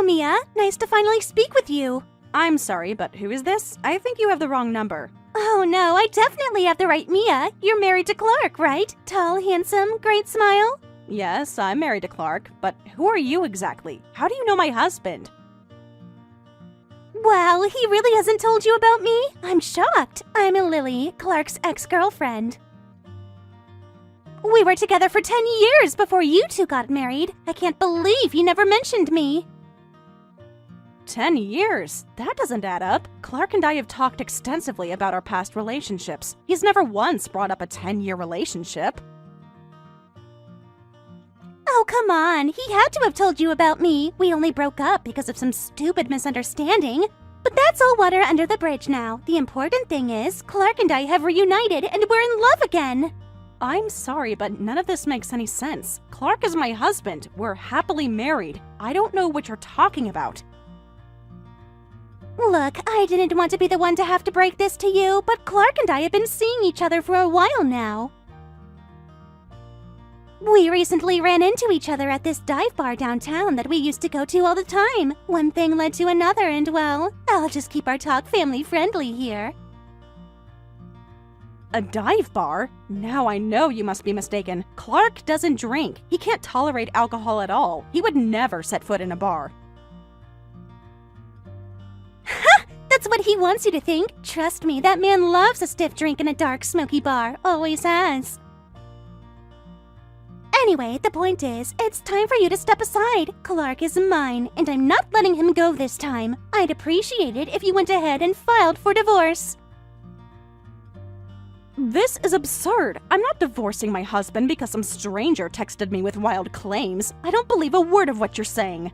Hello, Mia. Nice to finally speak with you. I'm sorry, but who is this? I think you have the wrong number. Oh no, I definitely have the right Mia. You're married to Clark, right? Tall, handsome, great smile? Yes, I'm married to Clark, but who are you exactly? How do you know my husband? Well, he really hasn't told you about me? I'm shocked. I'm Lily, Clark's ex-girlfriend. We were together for 10 years before you two got married. I can't believe you never mentioned me. 10 years? That doesn't add up. Clark and I have talked extensively about our past relationships. He's never once brought up a 10-year relationship. Oh, come on. He had to have told you about me. We only broke up because of some stupid misunderstanding. But that's all water under the bridge now. The important thing is, Clark and I have reunited and we're in love again. I'm sorry, but none of this makes any sense. Clark is my husband. We're happily married. I don't know what you're talking about. Look, I didn't want to be the one to have to break this to you, but Clark and I have been seeing each other for a while now. We recently ran into each other at this dive bar downtown that we used to go to all the time. One thing led to another and, well, I'll just keep our talk family-friendly here. A dive bar? Now I know you must be mistaken. Clark doesn't drink. He can't tolerate alcohol at all. He would never set foot in a bar. Ha! That's what he wants you to think. Trust me, that man loves a stiff drink in a dark, smoky bar. Always has. Anyway, the point is, it's time for you to step aside. Clark is mine, and I'm not letting him go this time. I'd appreciate it if you went ahead and filed for divorce. This is absurd. I'm not divorcing my husband because some stranger texted me with wild claims. I don't believe a word of what you're saying.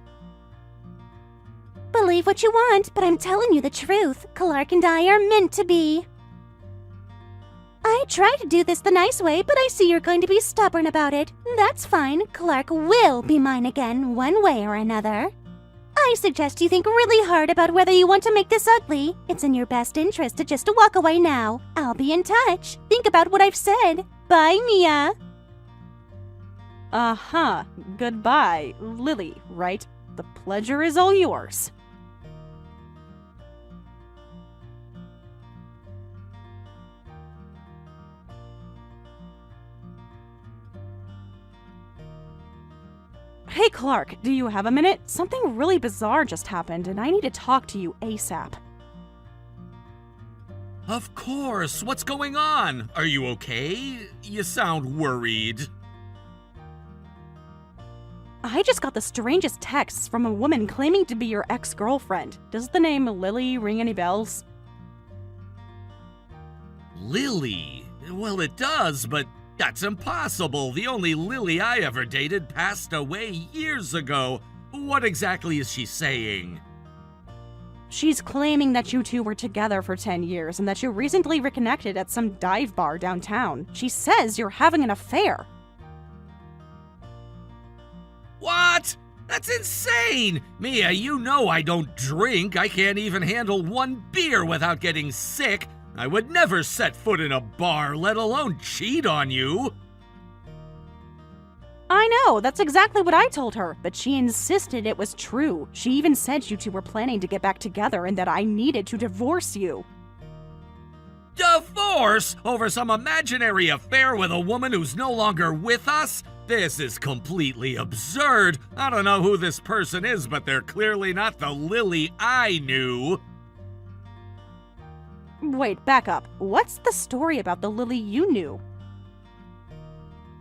Believe what you want, but I'm telling you the truth. Clark and I are meant to be. I tried to do this the nice way, but I see you're going to be stubborn about it. That's fine. Clark will be mine again, one way or another. I suggest you think really hard about whether you want to make this ugly. It's in your best interest to just walk away now. I'll be in touch. Think about what I've said. Bye, Mia. Uh-huh. Goodbye, Lily, right? The pleasure is all yours. Hey Clark, do you have a minute? Something really bizarre just happened and I need to talk to you ASAP. Of course, what's going on? Are you okay? You sound worried. I just got the strangest texts from a woman claiming to be your ex-girlfriend. Does the name Lily ring any bells? Lily? Well, it does, but that's impossible. The only Lily I ever dated passed away years ago. What exactly is she saying? She's claiming that you two were together for 10 years and that you recently reconnected at some dive bar downtown. She says you're having an affair. What? That's insane! Mia, you know I don't drink. I can't even handle one beer without getting sick. I would never set foot in a bar, let alone cheat on you. I know, that's exactly what I told her, but she insisted it was true. She even said you two were planning to get back together and that I needed to divorce you. Divorce? Over some imaginary affair with a woman who's no longer with us? This is completely absurd. I don't know who this person is, but they're clearly not the Lily I knew. Wait, back up. What's the story about the Lily you knew?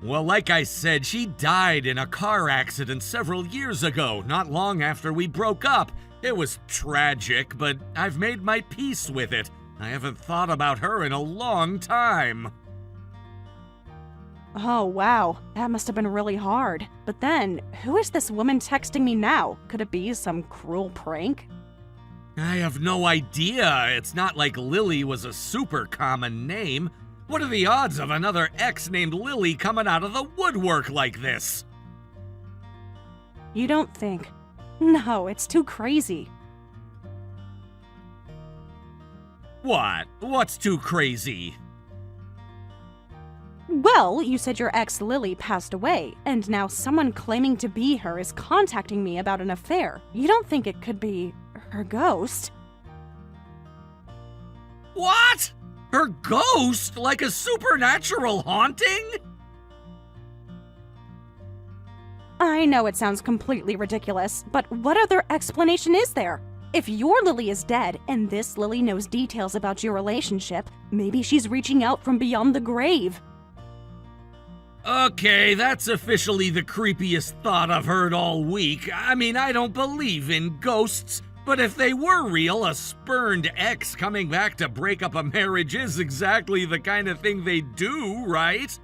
Well, like I said, she died in a car accident several years ago, not long after we broke up. It was tragic, but I've made my peace with it. I haven't thought about her in a long time. Oh, wow. That must have been really hard. But then, who is this woman texting me now? Could it be some cruel prank? I have no idea. It's not like Lily was a super common name. What are the odds of another ex named Lily coming out of the woodwork like this? You don't think? No, it's too crazy. What? What's too crazy? Well, you said your ex Lily passed away, and now someone claiming to be her is contacting me about an affair. You don't think it could be her ghost? What? Her ghost? Like a supernatural haunting? I know it sounds completely ridiculous, but what other explanation is there? If your Lily is dead, and this Lily knows details about your relationship, maybe she's reaching out from beyond the grave. Okay, that's officially the creepiest thought I've heard all week. I mean, I don't believe in ghosts, but if they were real, a spurned ex coming back to break up a marriage is exactly the kind of thing they do, right?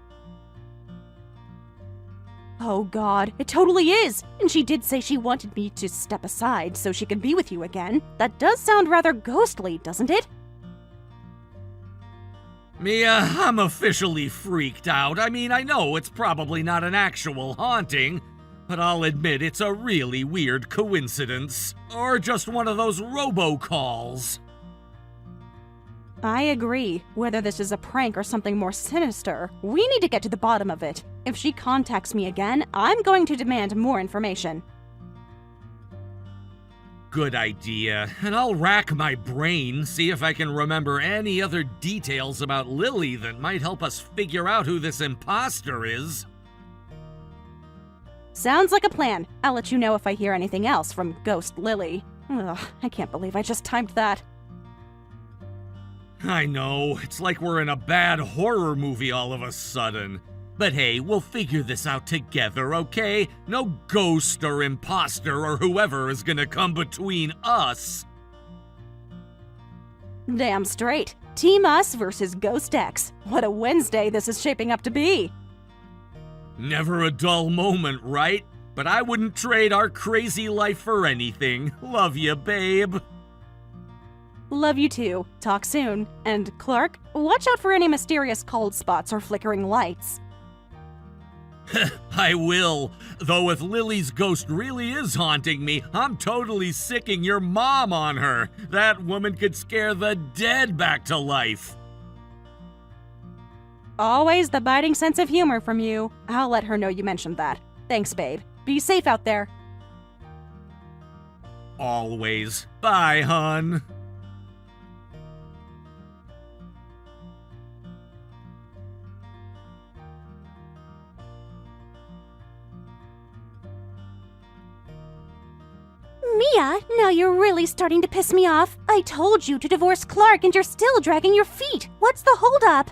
Oh god, it totally is! And she did say she wanted me to step aside so she could be with you again. That does sound rather ghostly, doesn't it? Mia, I'm officially freaked out. I mean, I know it's probably not an actual haunting, but I'll admit it's a really weird coincidence. Or just one of those robocalls. I agree. Whether this is a prank or something more sinister, we need to get to the bottom of it. If she contacts me again, I'm going to demand more information. Good idea, and I'll rack my brain, see if I can remember any other details about Lily that might help us figure out who this imposter is. Sounds like a plan. I'll let you know if I hear anything else from Ghost Lily. Ugh, I can't believe I just typed that. I know, it's like we're in a bad horror movie all of a sudden. But hey, we'll figure this out together, okay? No ghost or imposter or whoever is gonna come between us. Damn straight. Team Us versus Ghost X. What a Wednesday this is shaping up to be. Never a dull moment, right? But I wouldn't trade our crazy life for anything. Love you, babe. Love you too. Talk soon. And Clark, watch out for any mysterious cold spots or flickering lights. I will. Though if Lily's ghost really is haunting me, I'm totally sicking your mom on her. That woman could scare the dead back to life. Always the biting sense of humor from you. I'll let her know you mentioned that. Thanks, babe. Be safe out there. Always. Bye, hun. Mia, now you're really starting to piss me off. I told you to divorce Clark and you're still dragging your feet. What's the holdup?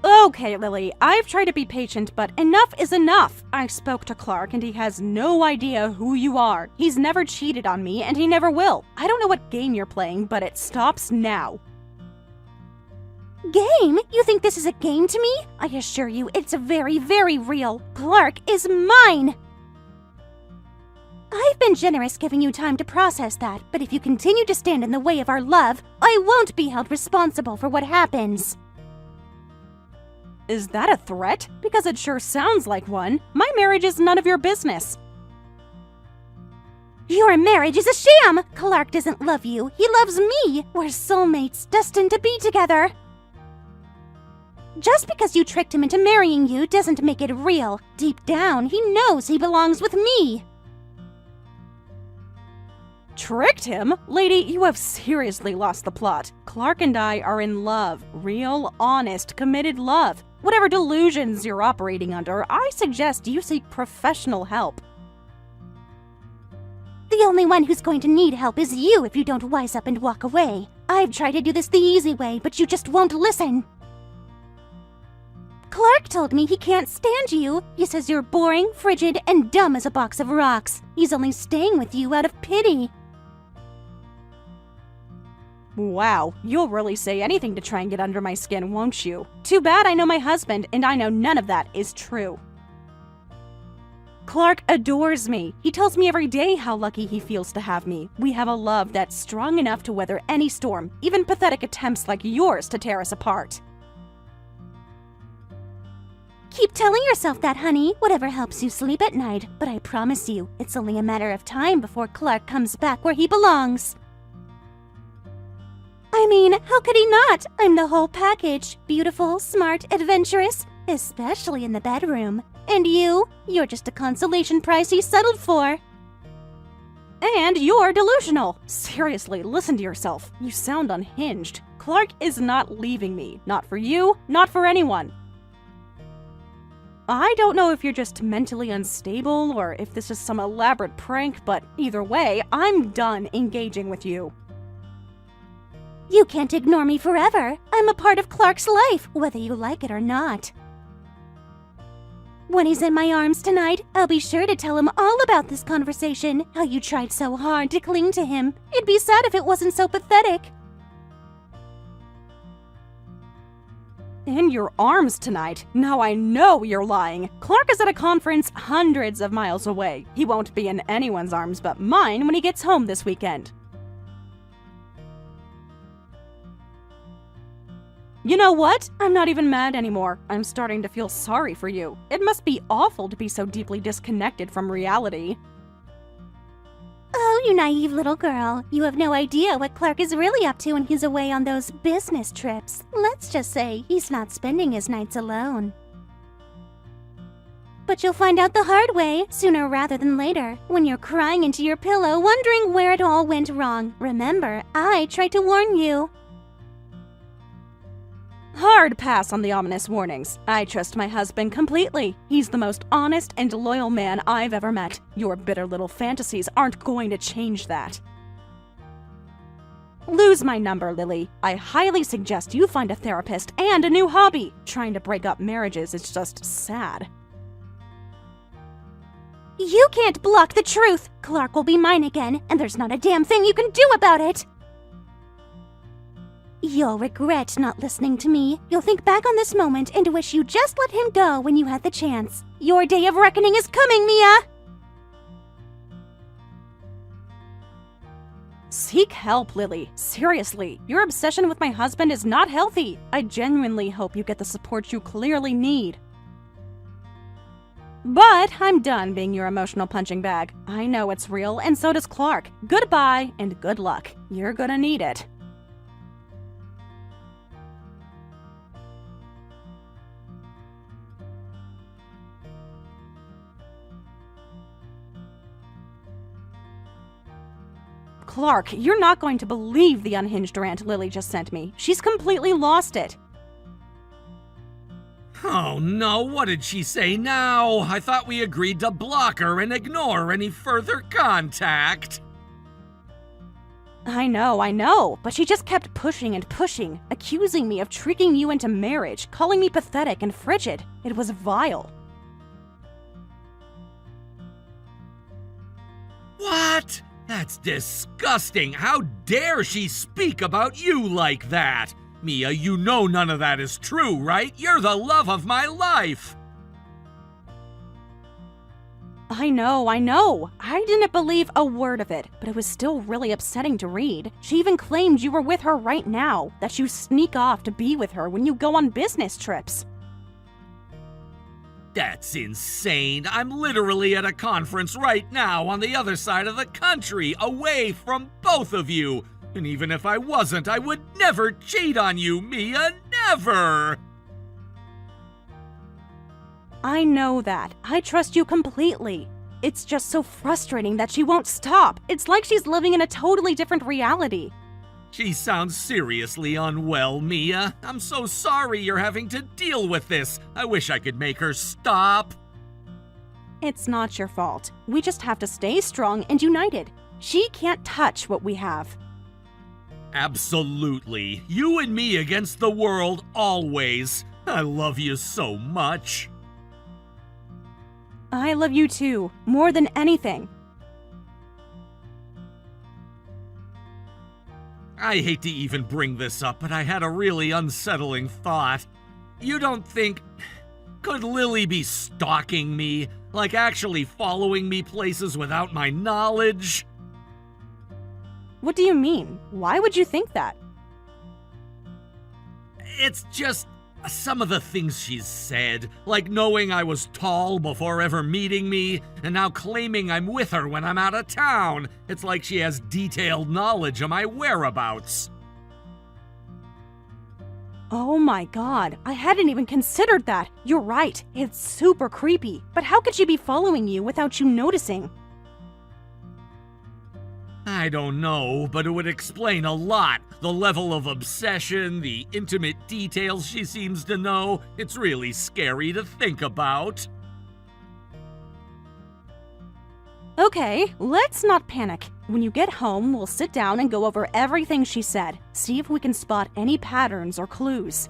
Okay, Lily, I've tried to be patient, but enough is enough. I spoke to Clark and he has no idea who you are. He's never cheated on me and he never will. I don't know what game you're playing, but it stops now. Game? You think this is a game to me? I assure you, it's very, very real. Clark is mine! I've been generous giving you time to process that, but if you continue to stand in the way of our love, I won't be held responsible for what happens. Is that a threat? Because it sure sounds like one. My marriage is none of your business. Your marriage is a sham! Clark doesn't love you, he loves me! We're soulmates, destined to be together! Just because you tricked him into marrying you doesn't make it real. Deep down, he knows he belongs with me. Tricked him? Lady, you have seriously lost the plot. Clark and I are in love. Real, honest, committed love. Whatever delusions you're operating under, I suggest you seek professional help. The only one who's going to need help is you if you don't wise up and walk away. I've tried to do this the easy way, but you just won't listen. Clark told me he can't stand you. He says you're boring, frigid, and dumb as a box of rocks. He's only staying with you out of pity. Wow, you'll really say anything to try and get under my skin, won't you? Too bad I know my husband, and I know none of that is true. Clark adores me. He tells me every day how lucky he feels to have me. We have a love that's strong enough to weather any storm, even pathetic attempts like yours to tear us apart. Keep telling yourself that, honey, whatever helps you sleep at night. But I promise you, it's only a matter of time before Clark comes back where he belongs. I mean, how could he not? I'm the whole package. Beautiful, smart, adventurous, especially in the bedroom. And you're just a consolation prize he settled for. And you're delusional. Seriously, listen to yourself. You sound unhinged. Clark is not leaving me. Not for you, not for anyone. I don't know if you're just mentally unstable or if this is some elaborate prank, but either way, I'm done engaging with you. You can't ignore me forever. I'm a part of Clark's life, whether you like it or not. When he's in my arms tonight, I'll be sure to tell him all about this conversation, how you tried so hard to cling to him. It'd be sad if it wasn't so pathetic. In your arms tonight? Now I know you're lying. Clark is at a conference hundreds of miles away. He won't be in anyone's arms but mine when he gets home this weekend. You know what? I'm not even mad anymore. I'm starting to feel sorry for you. It must be awful to be so deeply disconnected from reality. Oh, you naive little girl. You have no idea what Clark is really up to when he's away on those business trips. Let's just say he's not spending his nights alone. But you'll find out the hard way, sooner rather than later, when you're crying into your pillow wondering where it all went wrong. Remember, I tried to warn you. Hard pass on the ominous warnings. I trust my husband completely. He's the most honest and loyal man I've ever met. Your bitter little fantasies aren't going to change that. Lose my number, Lily. I highly suggest you find a therapist and a new hobby. Trying to break up marriages is just sad. You can't block the truth. Clark will be mine again, and there's not a damn thing you can do about it. You'll regret not listening to me. You'll think back on this moment and wish you just let him go when you had the chance. Your day of reckoning is coming, Mia! Seek help, Lily. Seriously, your obsession with my husband is not healthy. I genuinely hope you get the support you clearly need. But I'm done being your emotional punching bag. I know it's real, and so does Clark. Goodbye, and good luck. You're gonna need it. Clark, you're not going to believe the unhinged rant Lily just sent me. She's completely lost it. Oh no, what did she say now? I thought we agreed to block her and ignore any further contact. I know, but she just kept pushing and pushing, accusing me of tricking you into marriage, calling me pathetic and frigid. It was vile. What? That's disgusting. How dare she speak about you like that? Mia, you know none of that is true, right? You're the love of my life. I know. I didn't believe a word of it, but it was still really upsetting to read. She even claimed you were with her right now, that you sneak off to be with her when you go on business trips. That's insane. I'm literally at a conference right now on the other side of the country, away from both of you. And even if I wasn't, I would never cheat on you, Mia. Never! I know that. I trust you completely. It's just so frustrating that she won't stop. It's like she's living in a totally different reality. She sounds seriously unwell, Mia. I'm so sorry you're having to deal with this. I wish I could make her stop. It's not your fault. We just have to stay strong and united. She can't touch what we have. Absolutely. You and me against the world, always. I love you so much. I love you too, more than anything. I hate to even bring this up, but I had a really unsettling thought. You don't think... Could Lily be stalking me? Like actually following me places without my knowledge? What do you mean? Why would you think that? It's just some of the things she's said, like knowing I was tall before ever meeting me, and now claiming I'm with her when I'm out of town. It's like she has detailed knowledge of my whereabouts. Oh my god, I hadn't even considered that. You're right, it's super creepy. But how could she be following you without you noticing? I don't know, but it would explain a lot. The level of obsession, the intimate details she seems to know. It's really scary to think about. Okay, let's not panic. When you get home, we'll sit down and go over everything she said. See if we can spot any patterns or clues.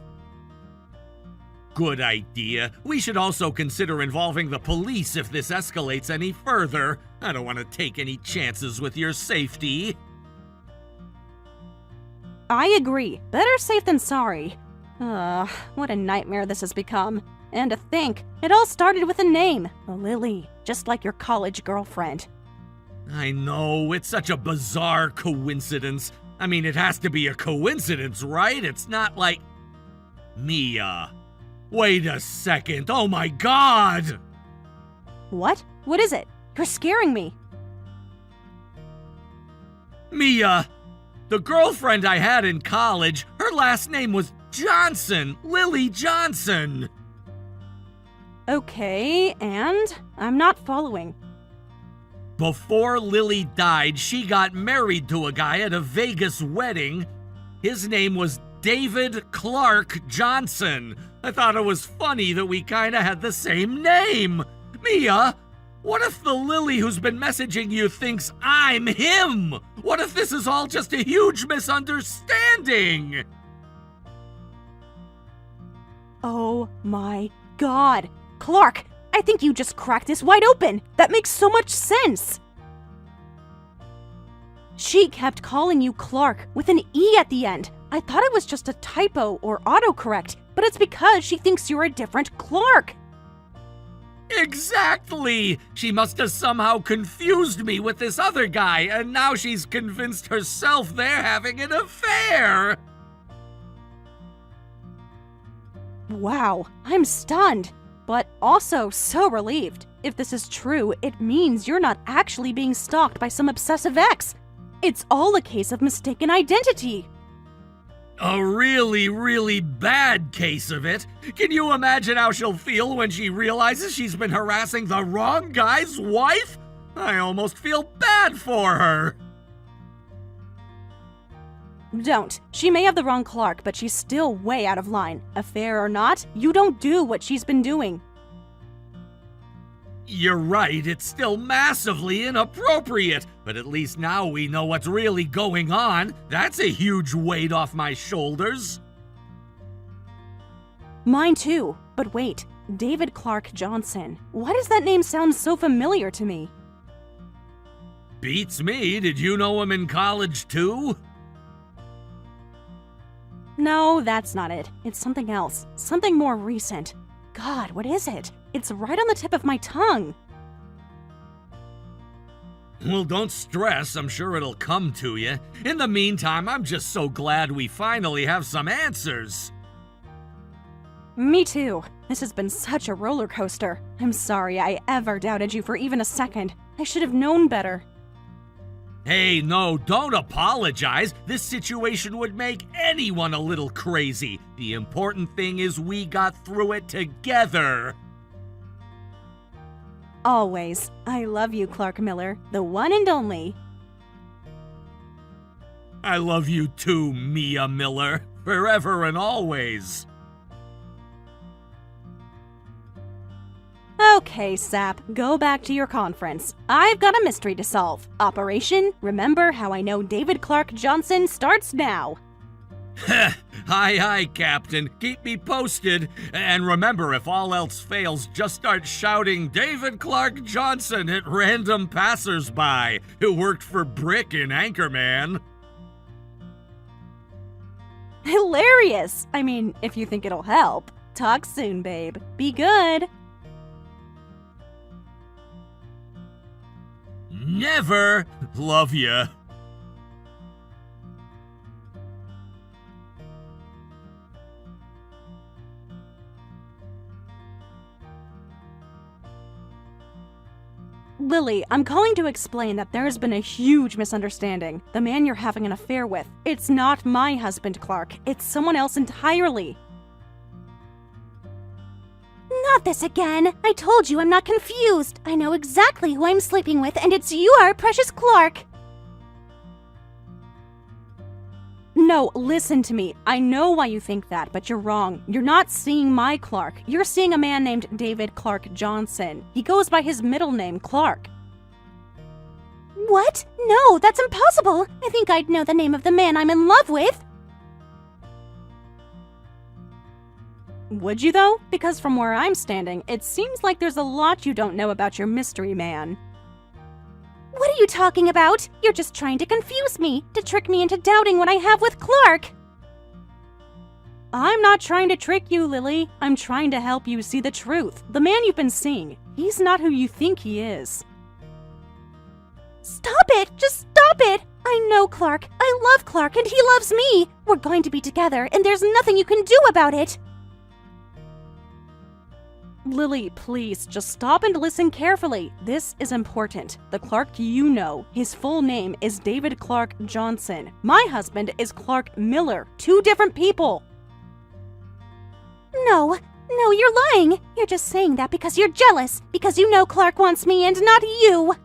Good idea. We should also consider involving the police if this escalates any further. I don't want to take any chances with your safety. I agree. Better safe than sorry. What a nightmare this has become. And to think, it all started with a name, Lily, just like your college girlfriend. I know, it's such a bizarre coincidence. I mean, it has to be a coincidence, right? It's not like... Mia. Wait a second, oh my god! What? What is it? You're scaring me. Mia, the girlfriend I had in college, her last name was Johnson, Lily Johnson. Okay, and? I'm not following. Before Lily died, she got married to a guy at a Vegas wedding. His name was David Clark Johnson. I thought it was funny that we kinda had the same name. Mia, what if the Lily who's been messaging you thinks I'm him? What if this is all just a huge misunderstanding? Oh my god. Clark, I think you just cracked this wide open. That makes so much sense. She kept calling you Clark with an E at the end. I thought it was just a typo or autocorrect, but it's because she thinks you're a different Clark. Exactly! She must have somehow confused me with this other guy, and now she's convinced herself they're having an affair! Wow, I'm stunned, but also so relieved. If this is true, it means you're not actually being stalked by some obsessive ex. It's all a case of mistaken identity. A really, really bad case of it. Can you imagine how she'll feel when she realizes she's been harassing the wrong guy's wife? I almost feel bad for her. Don't. She may have the wrong Clark, but she's still way out of line. Affair or not, you don't do what she's been doing. You're right, it's still massively inappropriate, but at least now we know what's really going on. That's a huge weight off my shoulders. Mine too. But wait, David Clark Johnson. Why does that name sound so familiar to me? Beats me, did you know him in college too? No, that's not it. It's something else. Something more recent. God, what is it? It's right on the tip of my tongue. Well, don't stress, I'm sure it'll come to you. In the meantime, I'm just so glad we finally have some answers. Me too. This has been such a roller coaster. I'm sorry I ever doubted you for even a second. I should have known better. Hey, no, don't apologize. This situation would make anyone a little crazy. The important thing is we got through it together. Always. I love you, Clark Miller, the one and only. I love you too, Mia Miller. Forever and always. Okay, Sap, go back to your conference. I've got a mystery to solve. Operation Remember How I Know David Clark Johnson starts now. Hi, Captain. Keep me posted. And remember, if all else fails, just start shouting David Clark Johnson at random passersby who worked for Brick in Anchorman. Hilarious! I mean, if you think it'll help. Talk soon, babe. Be good. Never. Love ya. Lily, I'm calling to explain that there's been a huge misunderstanding. The man you're having an affair with, it's not my husband, Clark. It's someone else entirely. Not this again. I told you I'm not confused. I know exactly who I'm sleeping with, and it's your precious Clark. No, listen to me. I know why you think that, but you're wrong. You're not seeing my Clark. You're seeing a man named David Clark Johnson. He goes by his middle name, Clark. What? No, that's impossible. I think I'd know the name of the man I'm in love with. Would you, though? Because from where I'm standing, it seems like there's a lot you don't know about your mystery man. What are you talking about? You're just trying to confuse me, to trick me into doubting what I have with Clark. I'm not trying to trick you, Lily. I'm trying to help you see the truth. The man you've been seeing, he's not who you think he is. Stop it! Just stop it! I know Clark. I love Clark, and he loves me. We're going to be together, and there's nothing you can do about it. Lily, please, just stop and listen carefully. This is important. The Clark you know, his full name is David Clark Johnson. My husband is Clark Miller. Two different people. No, you're lying. You're just saying that because you're jealous, because you know Clark wants me and not you.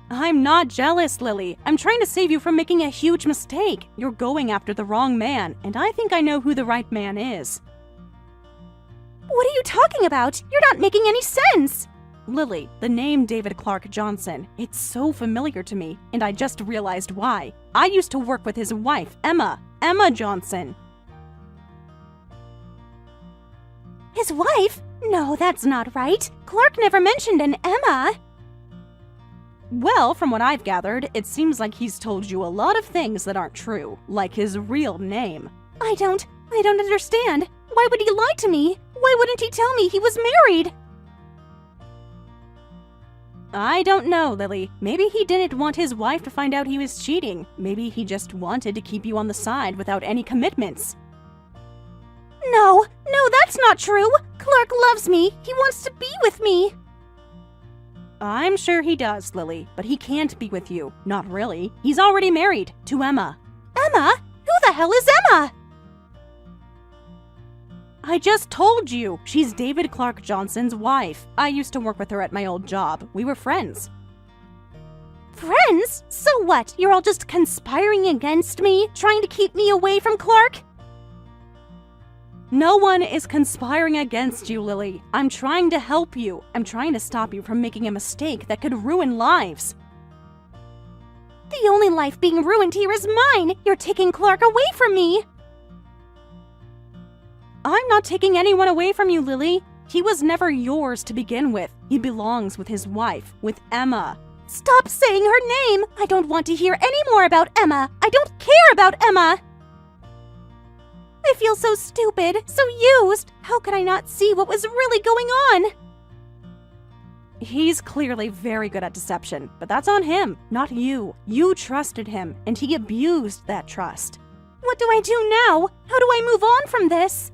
I'm not jealous, Lily. I'm trying to save you from making a huge mistake. You're going after the wrong man, and I think I know who the right man is. What are you talking about? You're not making any sense. Lily, the name David Clark Johnson, it's so familiar to me, and I just realized why. I used to work with his wife, Emma Johnson. His wife? No, that's not right. Clark never mentioned an Emma. Well, from what I've gathered, it seems like he's told you a lot of things that aren't true, like his real name. I don't understand. Why would he lie to me? Why wouldn't he tell me he was married? I don't know, Lily. Maybe he didn't want his wife to find out he was cheating. Maybe he just wanted to keep you on the side without any commitments. No, that's not true. Clark loves me. He wants to be with me. I'm sure he does, Lily, but he can't be with you. Not really. He's already married to Emma. Emma? Who the hell is Emma? I just told you! She's David Clark Johnson's wife. I used to work with her at my old job. We were friends. Friends? So what? You're all just conspiring against me? Trying to keep me away from Clark? No one is conspiring against you, Lily. I'm trying to help you. I'm trying to stop you from making a mistake that could ruin lives. The only life being ruined here is mine! You're taking Clark away from me! I'm not taking anyone away from you, Lily. He was never yours to begin with. He belongs with his wife, with Emma. Stop saying her name! I don't want to hear any more about Emma! I don't care about Emma! I feel so stupid, so used! How could I not see what was really going on? He's clearly very good at deception, but that's on him, not you. You trusted him, and he abused that trust. What do I do now? How do I move on from this?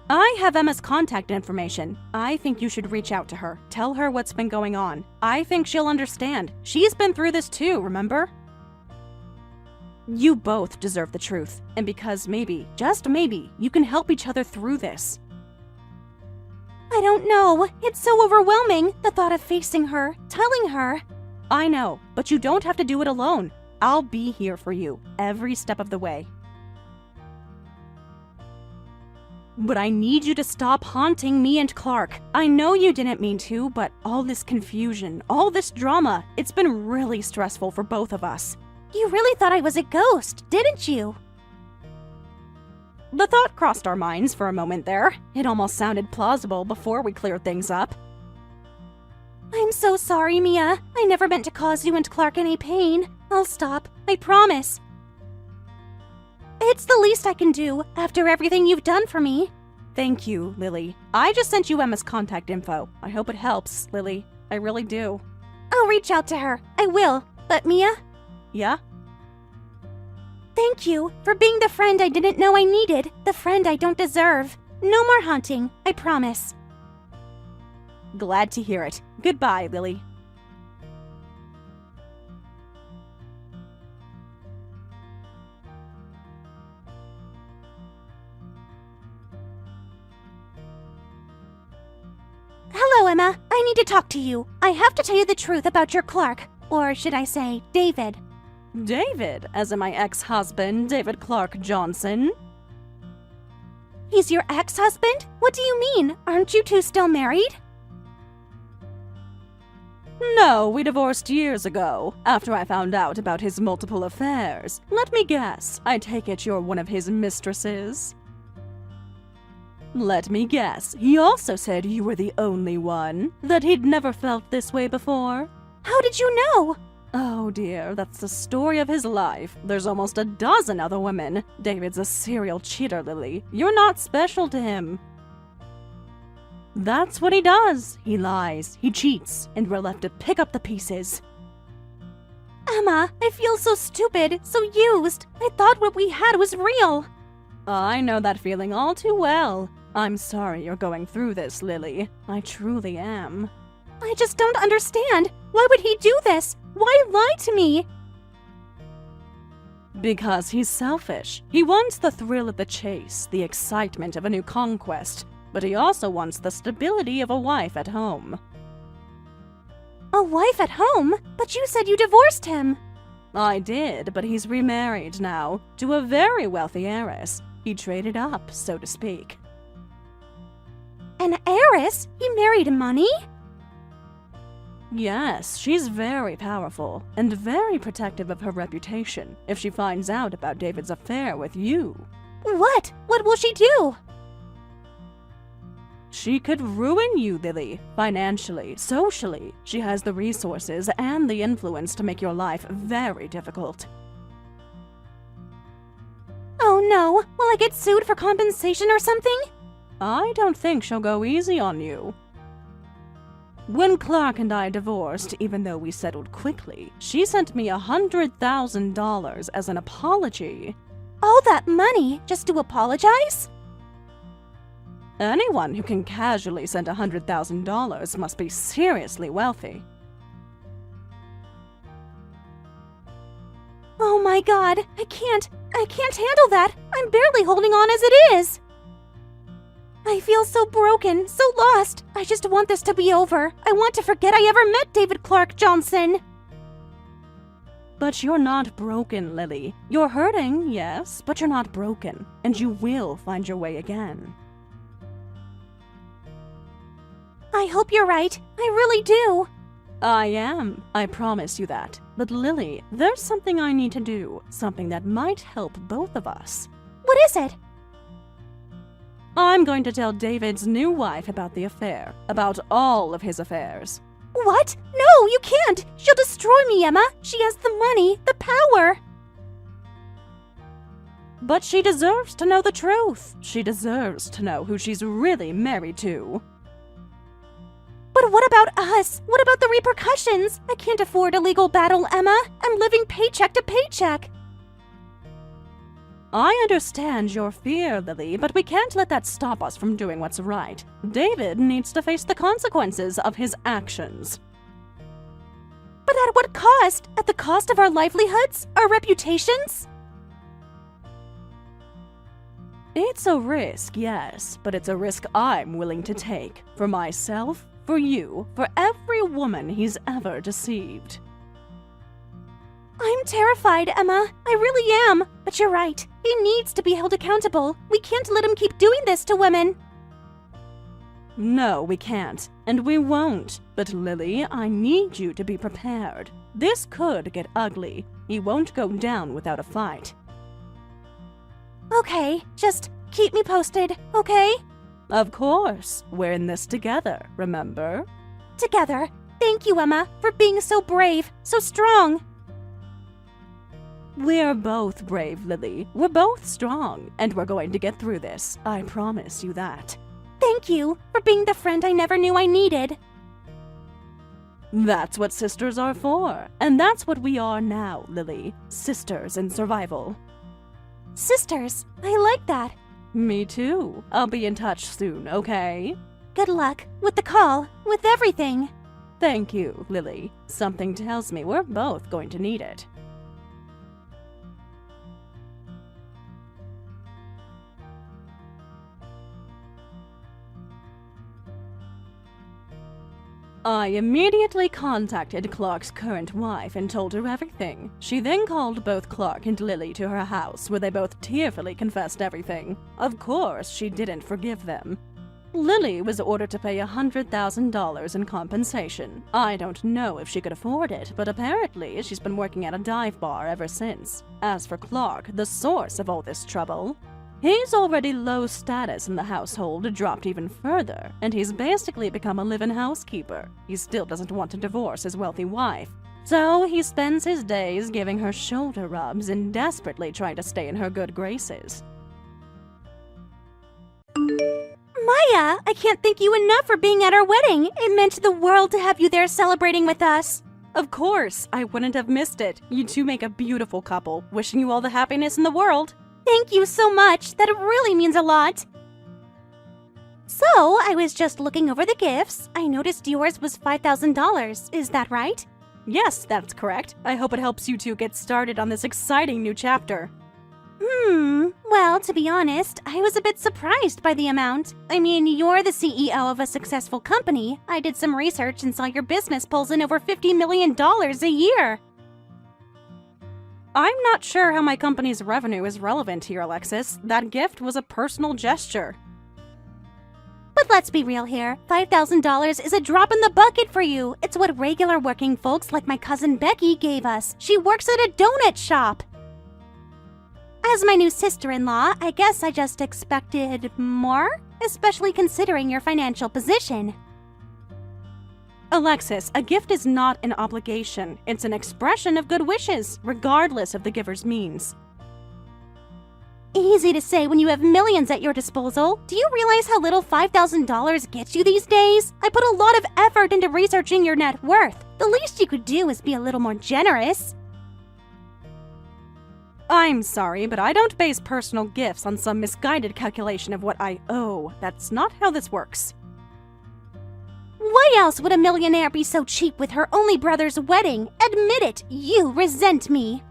I have Emma's contact information. I think you should reach out to her. Tell her what's been going on. I think she'll understand. She's been through this too, remember? You both deserve the truth. And because maybe, just maybe, you can help each other through this. I don't know. It's so overwhelming, the thought of facing her, telling her. I know, but you don't have to do it alone. I'll be here for you, every step of the way. But I need you to stop haunting me and Clark. I know you didn't mean to, but all this confusion, all this drama, it's been really stressful for both of us. You really thought I was a ghost, didn't you? The thought crossed our minds for a moment there. It almost sounded plausible before we cleared things up. I'm so sorry, Mia. I never meant to cause you and Clark any pain. I'll stop. I promise. It's the least I can do after everything you've done for me. Thank you, Lily. I just sent you Emma's contact info. I hope it helps, Lily. I really do. I'll reach out to her. I will. But Mia? Yeah? Thank you for being the friend I didn't know I needed, the friend I don't deserve. No more haunting, I promise. Glad to hear it. Goodbye, Lily. Hello, Emma. I need to talk to you. I have to tell you the truth about your Clark. Or should I say, David. David, as in my ex-husband, David Clark Johnson. He's your ex-husband? What do you mean? Aren't you two still married? No, we divorced years ago, after I found out about his multiple affairs. Let me guess, I take it you're one of his mistresses? Let me guess, he also said you were the only one? That he'd never felt this way before? How did you know? Oh dear, that's the story of his life. There's almost a dozen other women. David's a serial cheater, Lily. You're not special to him. That's what he does. He lies, he cheats, and we're left to pick up the pieces. Emma, I feel so stupid, so used. I thought what we had was real. I know that feeling all too well. I'm sorry you're going through this, Lily. I truly am. I just don't understand. Why would he do this? Why lie to me? Because he's selfish. He wants the thrill of the chase, the excitement of a new conquest, but he also wants the stability of a wife at home. A wife at home? But you said you divorced him. I did, but he's remarried now, to a very wealthy heiress. He traded up, so to speak. An heiress? He married money? Yes, she's very powerful, and very protective of her reputation if she finds out about David's affair with you. What? What will she do? She could ruin you, Lily. Financially, socially. She has the resources and the influence to make your life very difficult. Oh no, will I get sued for compensation or something? I don't think she'll go easy on you. When Clark and I divorced, even though we settled quickly, she sent me $100,000 as an apology. All that money just to apologize? Anyone who can casually send $100,000 must be seriously wealthy. Oh my god, I can't handle that. I'm barely holding on as it is. I feel so broken, so lost. I just want this to be over. I want to forget I ever met David Clark Johnson. But you're not broken, Lily. You're hurting, yes, but you're not broken, and you will find your way again. I hope you're right. I really do. I am. I promise you that. But Lily, there's something I need to do, something that might help both of us. What is it? I'm going to tell David's new wife about the affair, about all of his affairs. What? No, you can't! She'll destroy me, Emma! She has the money, the power! But she deserves to know the truth. She deserves to know who she's really married to. But what about us? What about the repercussions? I can't afford a legal battle, Emma. I'm living paycheck to paycheck. I understand your fear, Lily, but we can't let that stop us from doing what's right. David needs to face the consequences of his actions. But at what cost? At the cost of our livelihoods? Our reputations? It's a risk, yes, but it's a risk I'm willing to take. For myself, for you, for every woman he's ever deceived. I'm terrified, Emma. I really am. But you're right. He needs to be held accountable. We can't let him keep doing this to women. No, we can't. And we won't. But Lily, I need you to be prepared. This could get ugly. He won't go down without a fight. Okay, just keep me posted, okay? Of course. We're in this together, remember? Together. Thank you, Emma, for being so brave, so strong. We're both brave, Lily. We're both strong, and we're going to get through this. I promise you that. Thank you for being the friend I never knew I needed. That's what sisters are for, and that's what we are now, Lily. Sisters in survival. Sisters, I like that. Me too. I'll be in touch soon, okay? Good luck. With the call. With everything. Thank you, Lily. Something tells me we're both going to need it. I immediately contacted Clark's current wife and told her everything. She then called both Clark and Lily to her house, where they both tearfully confessed everything. Of course, she didn't forgive them. Lily was ordered to pay $100,000 in compensation. I don't know if she could afford it, but apparently she's been working at a dive bar ever since. As for Clark, the source of all this trouble, he's already low status in the household, dropped even further, and he's basically become a live-in housekeeper. He still doesn't want to divorce his wealthy wife, so he spends his days giving her shoulder rubs and desperately trying to stay in her good graces. Maya, I can't thank you enough for being at our wedding. It meant the world to have you there celebrating with us. Of course, I wouldn't have missed it. You two make a beautiful couple. Wishing you all the happiness in the world. Thank you so much. That really means a lot. So, I was just looking over the gifts. I noticed yours was $5,000. Is that right? Yes, that's correct. I hope it helps you two get started on this exciting new chapter. Well, to be honest, I was a bit surprised by the amount. I mean, you're the CEO of a successful company. I did some research and saw your business pulls in over $50 million a year. I'm not sure how my company's revenue is relevant here, Alexis. That gift was a personal gesture. But let's be real here. $5,000 is a drop in the bucket for you. It's what regular working folks like my cousin Becky gave us. She works at a donut shop. As my new sister-in-law, I guess I just expected more, especially considering your financial position. Alexis, a gift is not an obligation. It's an expression of good wishes, regardless of the giver's means. Easy to say when you have millions at your disposal. Do you realize how little $5,000 gets you these days? I put a lot of effort into researching your net worth. The least you could do is be a little more generous. I'm sorry, but I don't base personal gifts on some misguided calculation of what I owe. That's not how this works. Why else would a millionaire be so cheap with her only brother's wedding? Admit it, you resent me.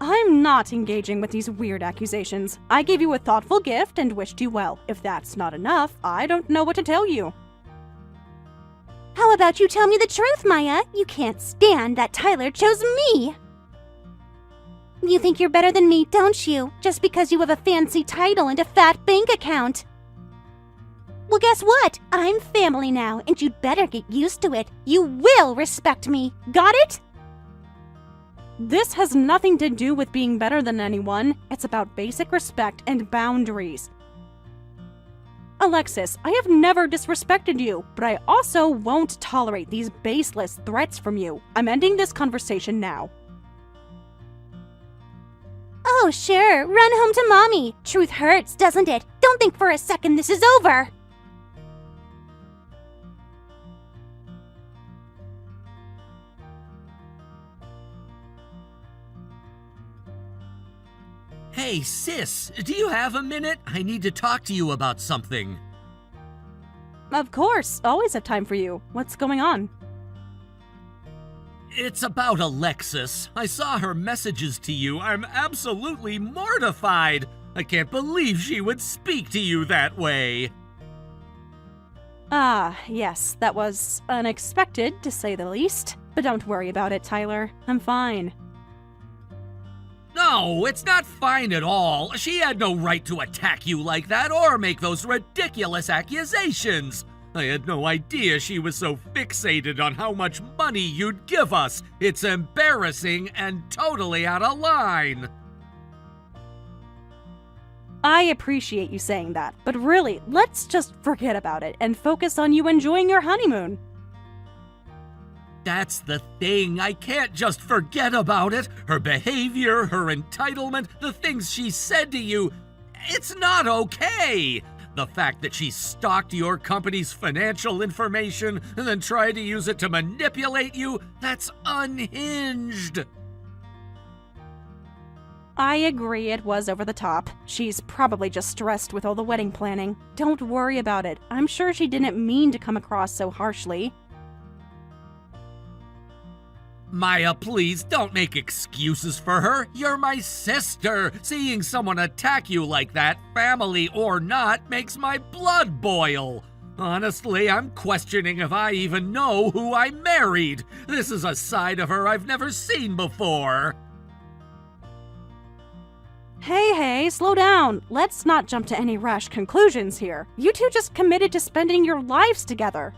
I'm not engaging with these weird accusations. I gave you a thoughtful gift and wished you well. If that's not enough, I don't know what to tell you. How about you tell me the truth, Maya? You can't stand that Tyler chose me. You think you're better than me, don't you? Just because you have a fancy title and a fat bank account. Well, guess what? I'm family now, and you'd better get used to it. You will respect me. Got it? This has nothing to do with being better than anyone. It's about basic respect and boundaries. Alexis, I have never disrespected you, but I also won't tolerate these baseless threats from you. I'm ending this conversation now. Oh, sure. Run home to mommy. Truth hurts, doesn't it? Don't think for a second this is over. Hey, sis, do you have a minute? I need to talk to you about something. Of course, always have time for you. What's going on? It's about Alexis. I saw her messages to you. I'm absolutely mortified. I can't believe she would speak to you that way. Ah, yes, that was unexpected, to say the least. But don't worry about it, Tyler. I'm fine. No, it's not fine at all. She had no right to attack you like that or make those ridiculous accusations. I had no idea she was so fixated on how much money you'd give us. It's embarrassing and totally out of line. I appreciate you saying that, but really, let's just forget about it and focus on you enjoying your honeymoon. That's the thing. I can't just forget about it. Her behavior, her entitlement, the things she said to you. It's not okay. The fact that she stalked your company's financial information and then tried to use it to manipulate you, that's unhinged. I agree it was over the top. She's probably just stressed with all the wedding planning. Don't worry about it. I'm sure she didn't mean to come across so harshly. Maya, please don't make excuses for her. You're my sister. Seeing someone attack you like that, family or not, makes my blood boil. Honestly, I'm questioning if I even know who I married. This is a side of her I've never seen before. Hey, slow down. Let's not jump to any rash conclusions here. You two just committed to spending your lives together.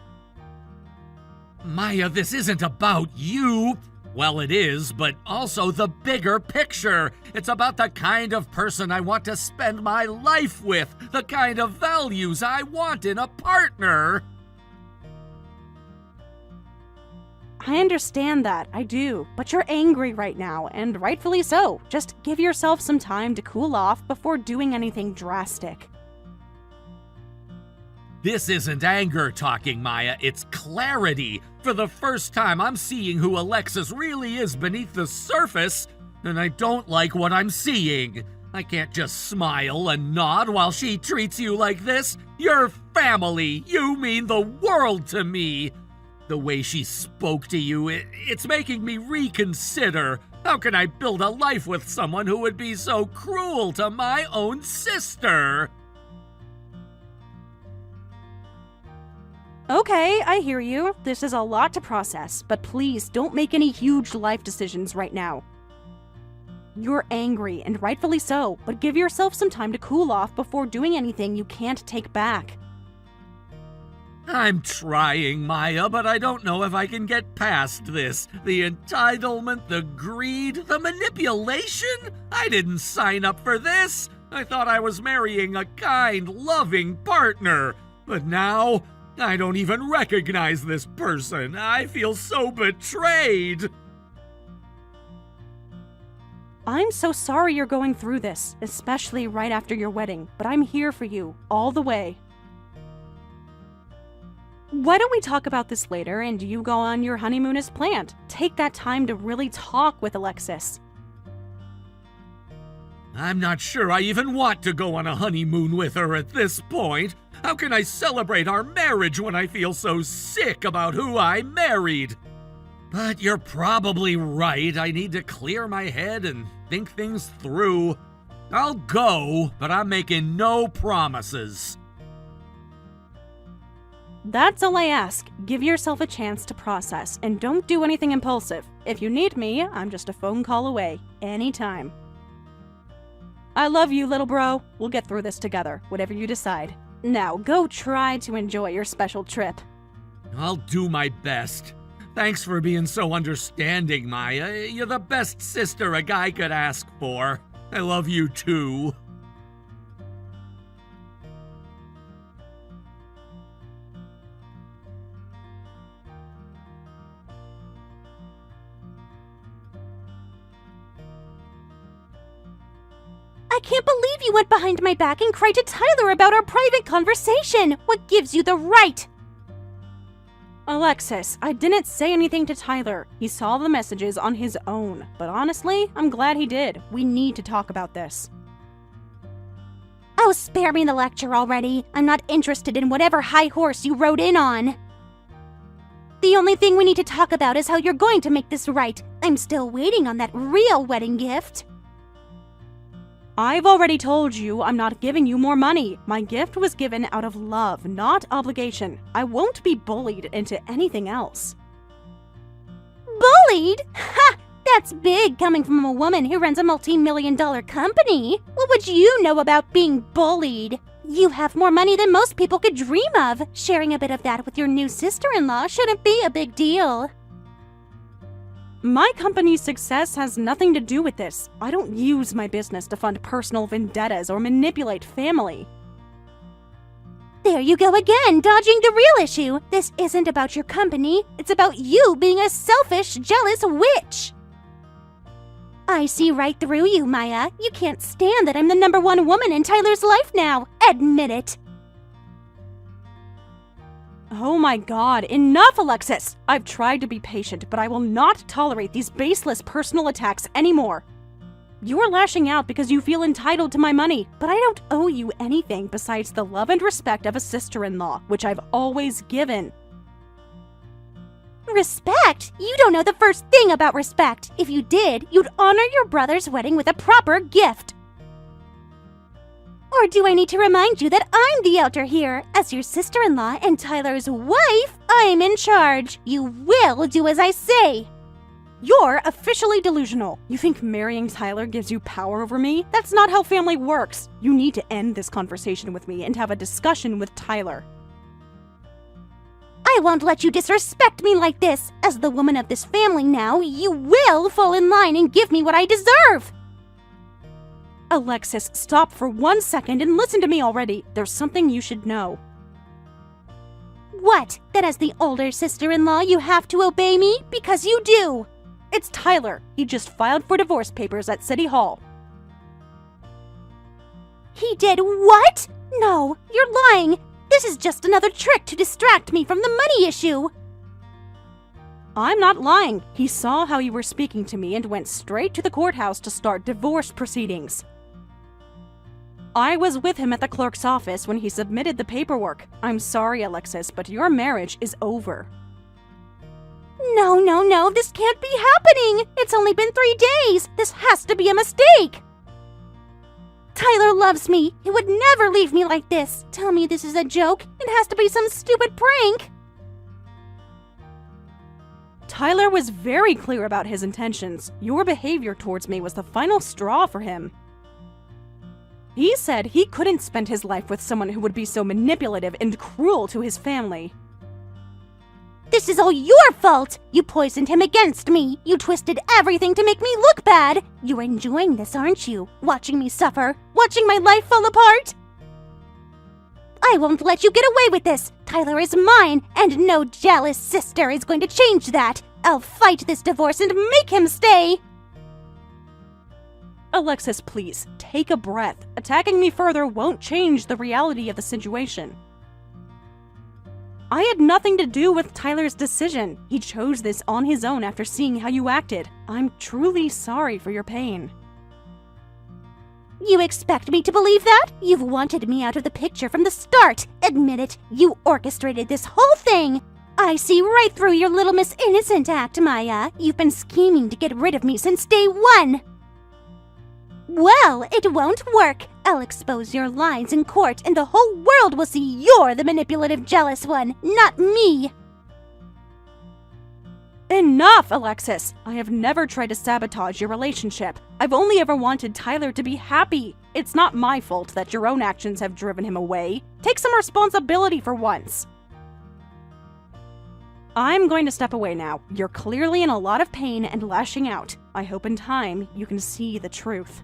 Maya, this isn't about you. Well, it is, but also the bigger picture. It's about the kind of person I want to spend my life with, the kind of values I want in a partner. I understand that, I do, but you're angry right now, and rightfully so. Just give yourself some time to cool off before doing anything drastic. This isn't anger talking, Maya, it's clarity. For the first time, I'm seeing who Alexis really is beneath the surface, and I don't like what I'm seeing. I can't just smile and nod while she treats you like this. You're family. You mean the world to me. The way she spoke to you, it's making me reconsider. How can I build a life with someone who would be so cruel to my own sister? Okay, I hear you. This is a lot to process, but please don't make any huge life decisions right now. You're angry, and rightfully so, but give yourself some time to cool off before doing anything you can't take back. I'm trying, Maya, but I don't know if I can get past this. The entitlement, the greed, the manipulation? I didn't sign up for this. I thought I was marrying a kind, loving partner. But now, I don't even recognize this person. I feel so betrayed. I'm so sorry you're going through this, especially right after your wedding, but I'm here for you, all the way. Why don't we talk about this later and you go on your honeymoon as planned? Take that time to really talk with Alexis. I'm not sure I even want to go on a honeymoon with her at this point. How can I celebrate our marriage when I feel so sick about who I married? But you're probably right. I need to clear my head and think things through. I'll go, but I'm making no promises. That's all I ask. Give yourself a chance to process, and don't do anything impulsive. If you need me, I'm just a phone call away, anytime. I love you, little bro. We'll get through this together, whatever you decide. Now, go try to enjoy your special trip. I'll do my best. Thanks for being so understanding, Maya. You're the best sister a guy could ask for. I love you too. I can't believe you went behind my back and cried to Tyler about our private conversation. What gives you the right? Alexis, I didn't say anything to Tyler. He saw the messages on his own. But honestly, I'm glad he did. We need to talk about this. Oh, spare me the lecture already. I'm not interested in whatever high horse you rode in on. The only thing we need to talk about is how you're going to make this right. I'm still waiting on that real wedding gift. I've already told you I'm not giving you more money. My gift was given out of love, not obligation. I won't be bullied into anything else. Bullied? Ha! That's big coming from a woman who runs a multi-million-dollar company. What would you know about being bullied? You have more money than most people could dream of. Sharing a bit of that with your new sister-in-law shouldn't be a big deal. My company's success has nothing to do with this. I don't use my business to fund personal vendettas or manipulate family. There you go again, dodging the real issue. This isn't about your company. It's about you being a selfish, jealous witch. I see right through you, Maya. You can't stand that I'm the number one woman in Tyler's life now. Admit it. Oh my god, enough, Alexis! I've tried to be patient, but I will not tolerate these baseless personal attacks anymore. You're lashing out because you feel entitled to my money, but I don't owe you anything besides the love and respect of a sister-in-law, which I've always given. Respect? You don't know the first thing about respect. If you did, you'd honor your brother's wedding with a proper gift. Or do I need to remind you that I'm the elder here? As your sister-in-law and Tyler's wife, I'm in charge. You will do as I say. You're officially delusional. You think marrying Tyler gives you power over me? That's not how family works. You need to end this conversation with me and have a discussion with Tyler. I won't let you disrespect me like this. As the woman of this family now, you will fall in line and give me what I deserve. Alexis, stop for 1 second and listen to me already. There's something you should know. What? That as the older sister-in-law, you have to obey me? Because you do. It's Tyler. He just filed for divorce papers at City Hall. He did what? No, you're lying. This is just another trick to distract me from the money issue. I'm not lying. He saw how you were speaking to me and went straight to the courthouse to start divorce proceedings. I was with him at the clerk's office when he submitted the paperwork. I'm sorry, Alexis, but your marriage is over. No, this can't be happening. It's only been 3 days. This has to be a mistake. Tyler loves me. He would never leave me like this. Tell me this is a joke. It has to be some stupid prank. Tyler was very clear about his intentions. Your behavior towards me was the final straw for him. He said he couldn't spend his life with someone who would be so manipulative and cruel to his family. This is all your fault! You poisoned him against me! You twisted everything to make me look bad! You're enjoying this, aren't you? Watching me suffer? Watching my life fall apart? I won't let you get away with this! Tyler is mine, and no jealous sister is going to change that! I'll fight this divorce and make him stay! Alexis, please, take a breath. Attacking me further won't change the reality of the situation. I had nothing to do with Tyler's decision. He chose this on his own after seeing how you acted. I'm truly sorry for your pain. You expect me to believe that? You've wanted me out of the picture from the start. Admit it, you orchestrated this whole thing. I see right through your little Miss Innocent act, Maya. You've been scheming to get rid of me since day one. Well, it won't work. I'll expose your lies in court, and the whole world will see you're the manipulative, jealous one, not me. Enough, Alexis! I have never tried to sabotage your relationship. I've only ever wanted Tyler to be happy. It's not my fault that your own actions have driven him away. Take some responsibility for once. I'm going to step away now. You're clearly in a lot of pain and lashing out. I hope in time you can see the truth.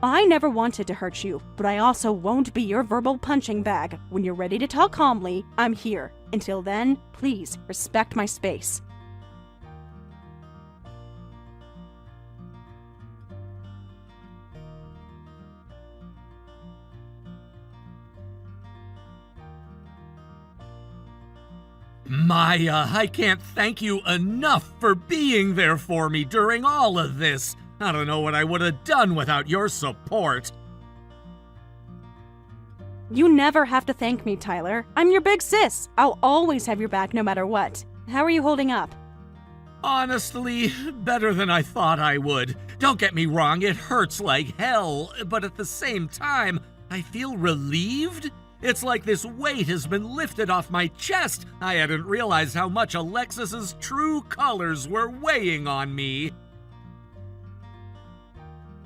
I never wanted to hurt you, but I also won't be your verbal punching bag. When you're ready to talk calmly, I'm here. Until then, please respect my space. Maya, I can't thank you enough for being there for me during all of this. I don't know what I would have done without your support. You never have to thank me, Tyler. I'm your big sis. I'll always have your back no matter what. How are you holding up? Honestly, better than I thought I would. Don't get me wrong, it hurts like hell, but at the same time, I feel relieved. It's like this weight has been lifted off my chest. I hadn't realized how much Alexis's true colors were weighing on me.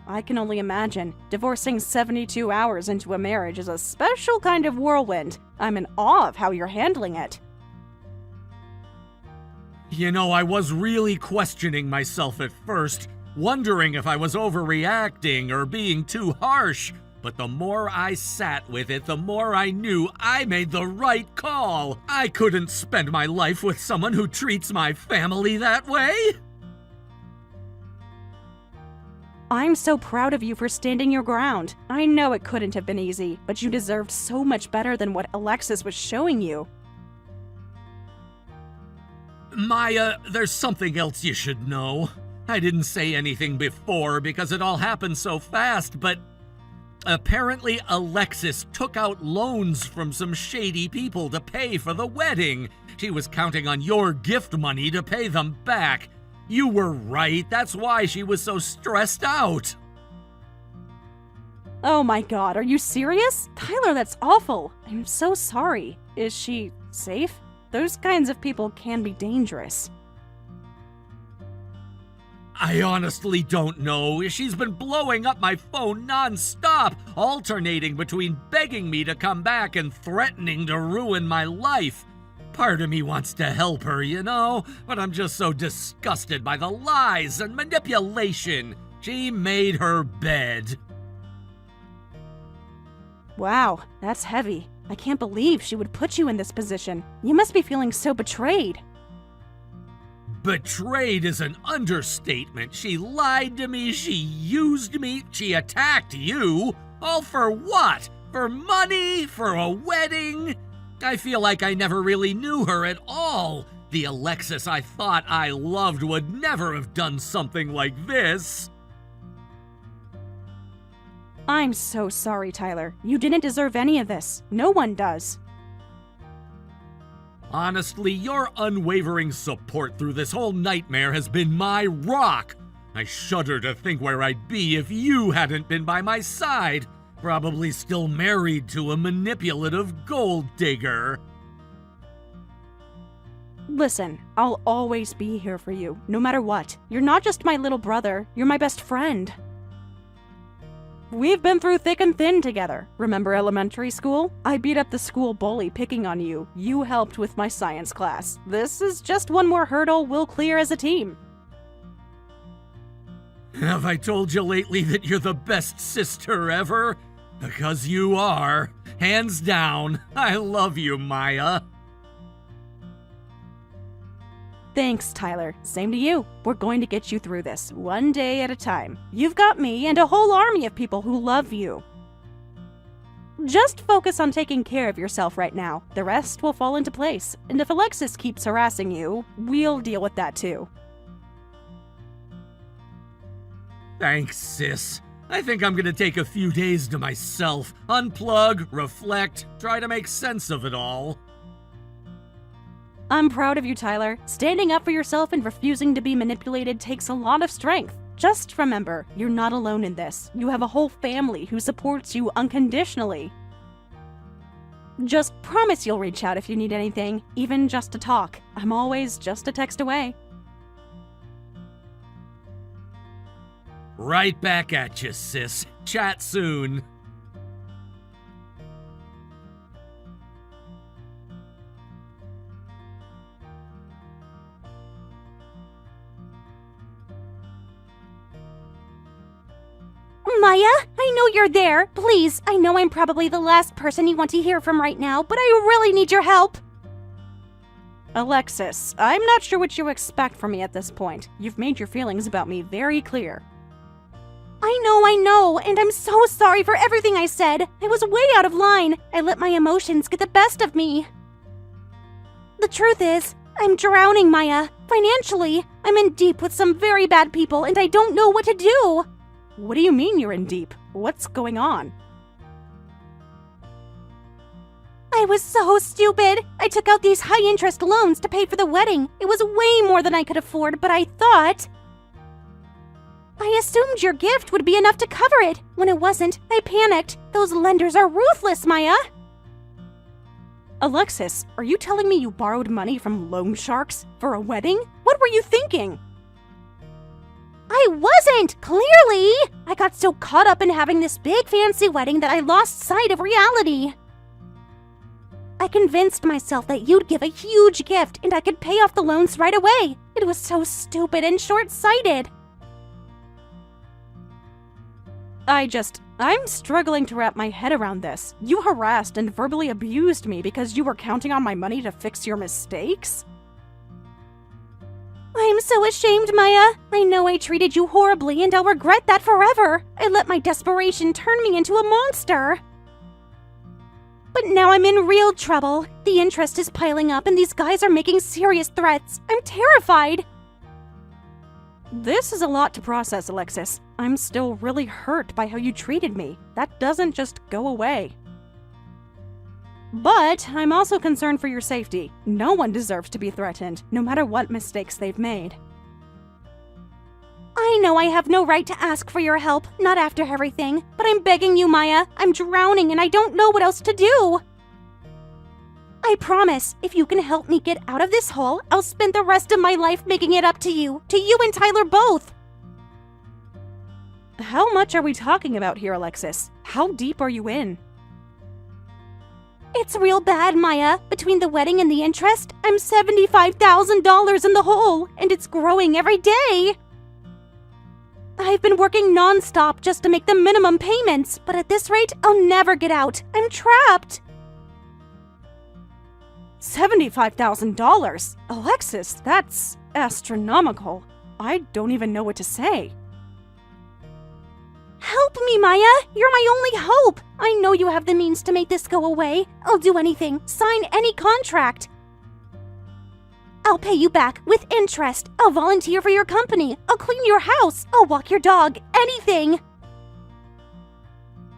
I can only imagine. Divorcing 72 hours into a marriage is a special kind of whirlwind. I'm in awe of how you're handling it. You know, I was really questioning myself at first, wondering if I was overreacting or being too harsh. But the more I sat with it, the more I knew I made the right call. I couldn't spend my life with someone who treats my family that way. I'm so proud of you for standing your ground. I know it couldn't have been easy, but you deserved so much better than what Alexis was showing you. Maya, there's something else you should know. I didn't say anything before because it all happened so fast, but apparently Alexis took out loans from some shady people to pay for the wedding. She was counting on your gift money to pay them back. You were right. That's why she was so stressed out. Oh my god, are you serious? Tyler, that's awful. I'm so sorry. Is she safe? Those kinds of people can be dangerous. I honestly don't know. She's been blowing up my phone non-stop, alternating between begging me to come back and threatening to ruin my life. Part of me wants to help her, you know, but I'm just so disgusted by the lies and manipulation. She made her bed. Wow, that's heavy. I can't believe she would put you in this position. You must be feeling so betrayed. Betrayed is an understatement. She lied to me, she used me, she attacked you. All for what? For money? For a wedding? I feel like I never really knew her at all. The Alexis I thought I loved would never have done something like this. I'm so sorry, Tyler. You didn't deserve any of this. No one does. Honestly, your unwavering support through this whole nightmare has been my rock. I shudder to think where I'd be if you hadn't been by my side. Probably still married to a manipulative gold digger. Listen, I'll always be here for you, no matter what. You're not just my little brother, you're my best friend. We've been through thick and thin together. Remember elementary school? I beat up the school bully picking on you. You helped with my science class. This is just one more hurdle we'll clear as a team. Have I told you lately that you're the best sister ever? Because you are. Hands down. I love you, Maya. Thanks, Tyler. Same to you. We're going to get you through this, one day at a time. You've got me and a whole army of people who love you. Just focus on taking care of yourself right now. The rest will fall into place. And if Alexis keeps harassing you, we'll deal with that too. Thanks, sis. I think I'm gonna take a few days to myself, unplug, reflect, try to make sense of it all. I'm proud of you, Tyler. Standing up for yourself and refusing to be manipulated takes a lot of strength. Just remember, you're not alone in this. You have a whole family who supports you unconditionally. Just promise you'll reach out if you need anything, even just to talk. I'm always just a text away. Right back at you, sis. Chat soon. Maya, I know you're there. Please, I know I'm probably the last person you want to hear from right now, but I really need your help. Alexis, I'm not sure what you expect from me at this point. You've made your feelings about me very clear. I know, and I'm so sorry for everything I said. I was way out of line. I let my emotions get the best of me. The truth is, I'm drowning, Maya. Financially, I'm in deep with some very bad people, and I don't know what to do. What do you mean you're in deep? What's going on? I was so stupid. I took out these high-interest loans to pay for the wedding. It was way more than I could afford, but I thought... I assumed your gift would be enough to cover it. When it wasn't, I panicked. Those lenders are ruthless, Maya. Alexis, are you telling me you borrowed money from loan sharks for a wedding? What were you thinking? I wasn't, clearly! I got so caught up in having this big fancy wedding that I lost sight of reality. I convinced myself that you'd give a huge gift and I could pay off the loans right away. It was so stupid and short-sighted. I'm struggling to wrap my head around this. You harassed and verbally abused me because you were counting on my money to fix your mistakes? I'm so ashamed, Maya. I know I treated you horribly and I'll regret that forever. I let my desperation turn me into a monster. But now I'm in real trouble. The interest is piling up and these guys are making serious threats. I'm terrified. This is a lot to process, Alexis. I'm still really hurt by how you treated me. That doesn't just go away. But I'm also concerned for your safety. No one deserves to be threatened, no matter what mistakes they've made. I know I have no right to ask for your help, not after everything, but I'm begging you, Maya. I'm drowning and I don't know what else to do. I promise, if you can help me get out of this hole, I'll spend the rest of my life making it up to you and Tyler both. How much are we talking about here, Alexis? How deep are you in? It's real bad, Maya. Between the wedding and the interest, I'm $75,000 in the hole, and it's growing every day. I've been working non-stop just to make the minimum payments, but at this rate, I'll never get out. I'm trapped. $75,000? Alexis, that's astronomical. I don't even know what to say. Help me, Maya! You're my only hope! I know you have the means to make this go away. I'll do anything. Sign any contract. I'll pay you back with interest. I'll volunteer for your company. I'll clean your house. I'll walk your dog. Anything.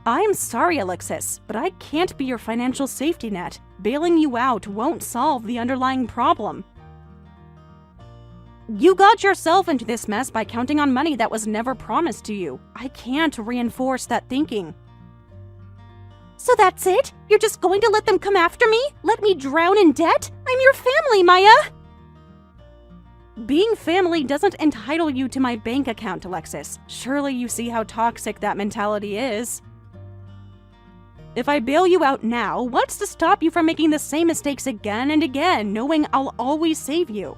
I'm sorry, Alexis, but I can't be your financial safety net. Bailing you out won't solve the underlying problem. You got yourself into this mess by counting on money that was never promised to you. I can't reinforce that thinking. So that's it? You're just going to let them come after me? Let me drown in debt? I'm your family, Maya! Being family doesn't entitle you to my bank account, Alexis. Surely you see how toxic that mentality is. If I bail you out now, what's to stop you from making the same mistakes again and again, knowing I'll always save you?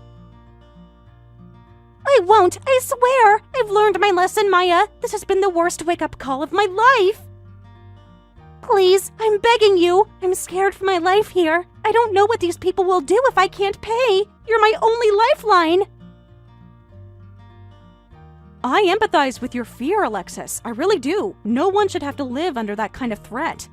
I won't, I swear! I've learned my lesson, Maya. This has been the worst wake-up call of my life. Please, I'm begging you. I'm scared for my life here. I don't know what these people will do if I can't pay. You're my only lifeline. I empathize with your fear, Alexis. I really do. No one should have to live under that kind of threat.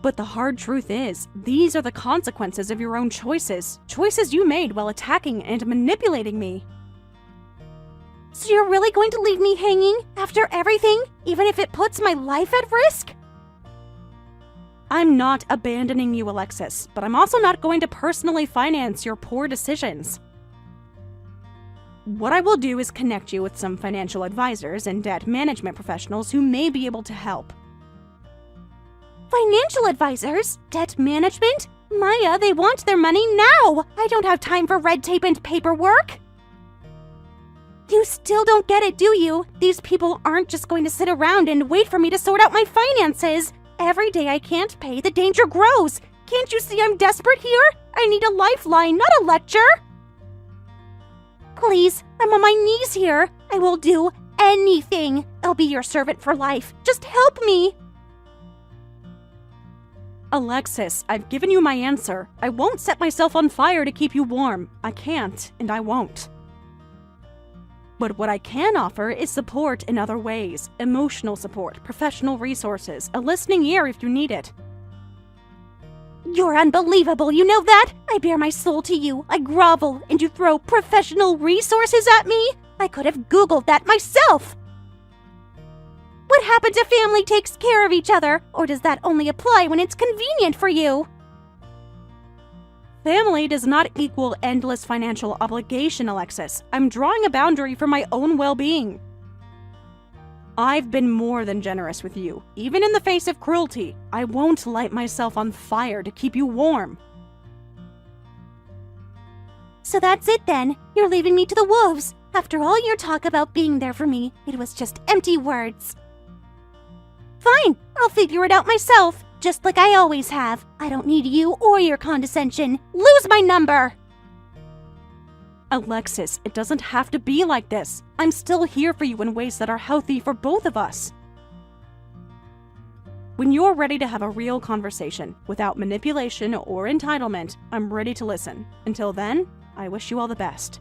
But the hard truth is, these are the consequences of your own choices. Choices you made while attacking and manipulating me. So you're really going to leave me hanging after everything, even if it puts my life at risk? I'm not abandoning you, Alexis, but I'm also not going to personally finance your poor decisions. What I will do is connect you with some financial advisors and debt management professionals who may be able to help. Financial advisors? Debt management? Maya, they want their money now! I don't have time for red tape and paperwork! You still don't get it, do you? These people aren't just going to sit around and wait for me to sort out my finances! Every day I can't pay, the danger grows! Can't you see I'm desperate here? I need a lifeline, not a lecture! Please, I'm on my knees here. I will do anything. I'll be your servant for life. Just help me! Alexis, I've given you my answer. I won't set myself on fire to keep you warm. I can't, and I won't. But what I can offer is support in other ways. Emotional support, professional resources, a listening ear if you need it. You're unbelievable, you know that? I bare my soul to you. I grovel, and you throw professional resources at me? I could have Googled that myself! What happens if family takes care of each other? Or does that only apply when it's convenient for you? Family does not equal endless financial obligation, Alexis. I'm drawing a boundary for my own well-being. I've been more than generous with you, even in the face of cruelty. I won't light myself on fire to keep you warm. So that's it then. You're leaving me to the wolves. After all your talk about being there for me, it was just empty words. Fine, I'll figure it out myself, just like I always have. I don't need you or your condescension. Lose my number! Alexis, it doesn't have to be like this. I'm still here for you in ways that are healthy for both of us. When you're ready to have a real conversation, without manipulation or entitlement, I'm ready to listen. Until then, I wish you all the best.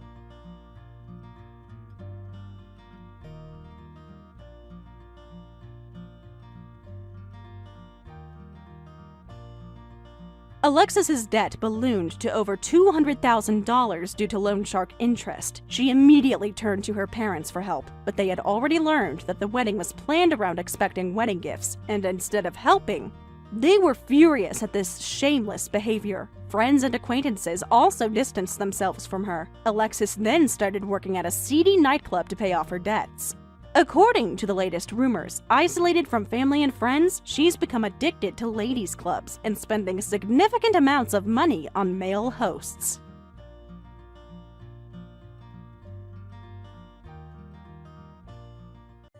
Alexis's debt ballooned to over $200,000 due to loan shark interest. She immediately turned to her parents for help, but they had already learned that the wedding was planned around expecting wedding gifts, and instead of helping, they were furious at this shameless behavior. Friends and acquaintances also distanced themselves from her. Alexis then started working at a seedy nightclub to pay off her debts. According to the latest rumors, isolated from family and friends, she's become addicted to ladies' clubs and spending significant amounts of money on male hosts.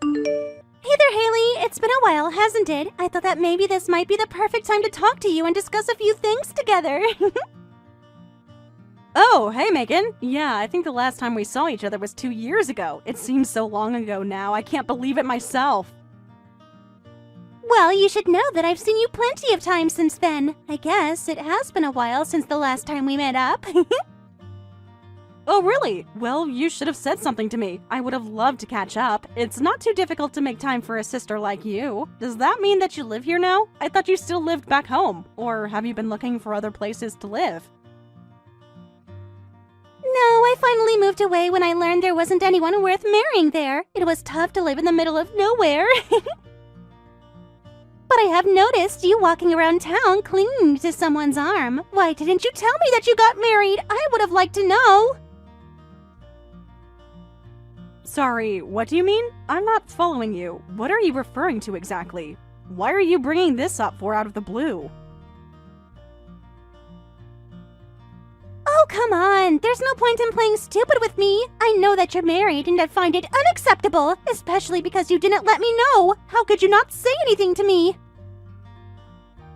Hey there, Haley. It's been a while, hasn't it? I thought that maybe this might be the perfect time to talk to you and discuss a few things together. Oh, hey Megan. Yeah, I think the last time we saw each other was 2 years ago. It seems so long ago now, I can't believe it myself. Well, you should know that I've seen you plenty of times since then. I guess it has been a while since the last time we met up. Oh, really? Well, you should have said something to me. I would have loved to catch up. It's not too difficult to make time for a sister like you. Does that mean that you live here now? I thought you still lived back home. Or have you been looking for other places to live? No, I finally moved away when I learned there wasn't anyone worth marrying there. It was tough to live in the middle of nowhere. But I have noticed you walking around town clinging to someone's arm. Why didn't you tell me that you got married? I would have liked to know. Sorry, what do you mean? I'm not following you. What are you referring to exactly? Why are you bringing this up for out of the blue? Oh, come on. There's no point in playing stupid with me. I know that you're married and I find it unacceptable, especially because you didn't let me know. How could you not say anything to me?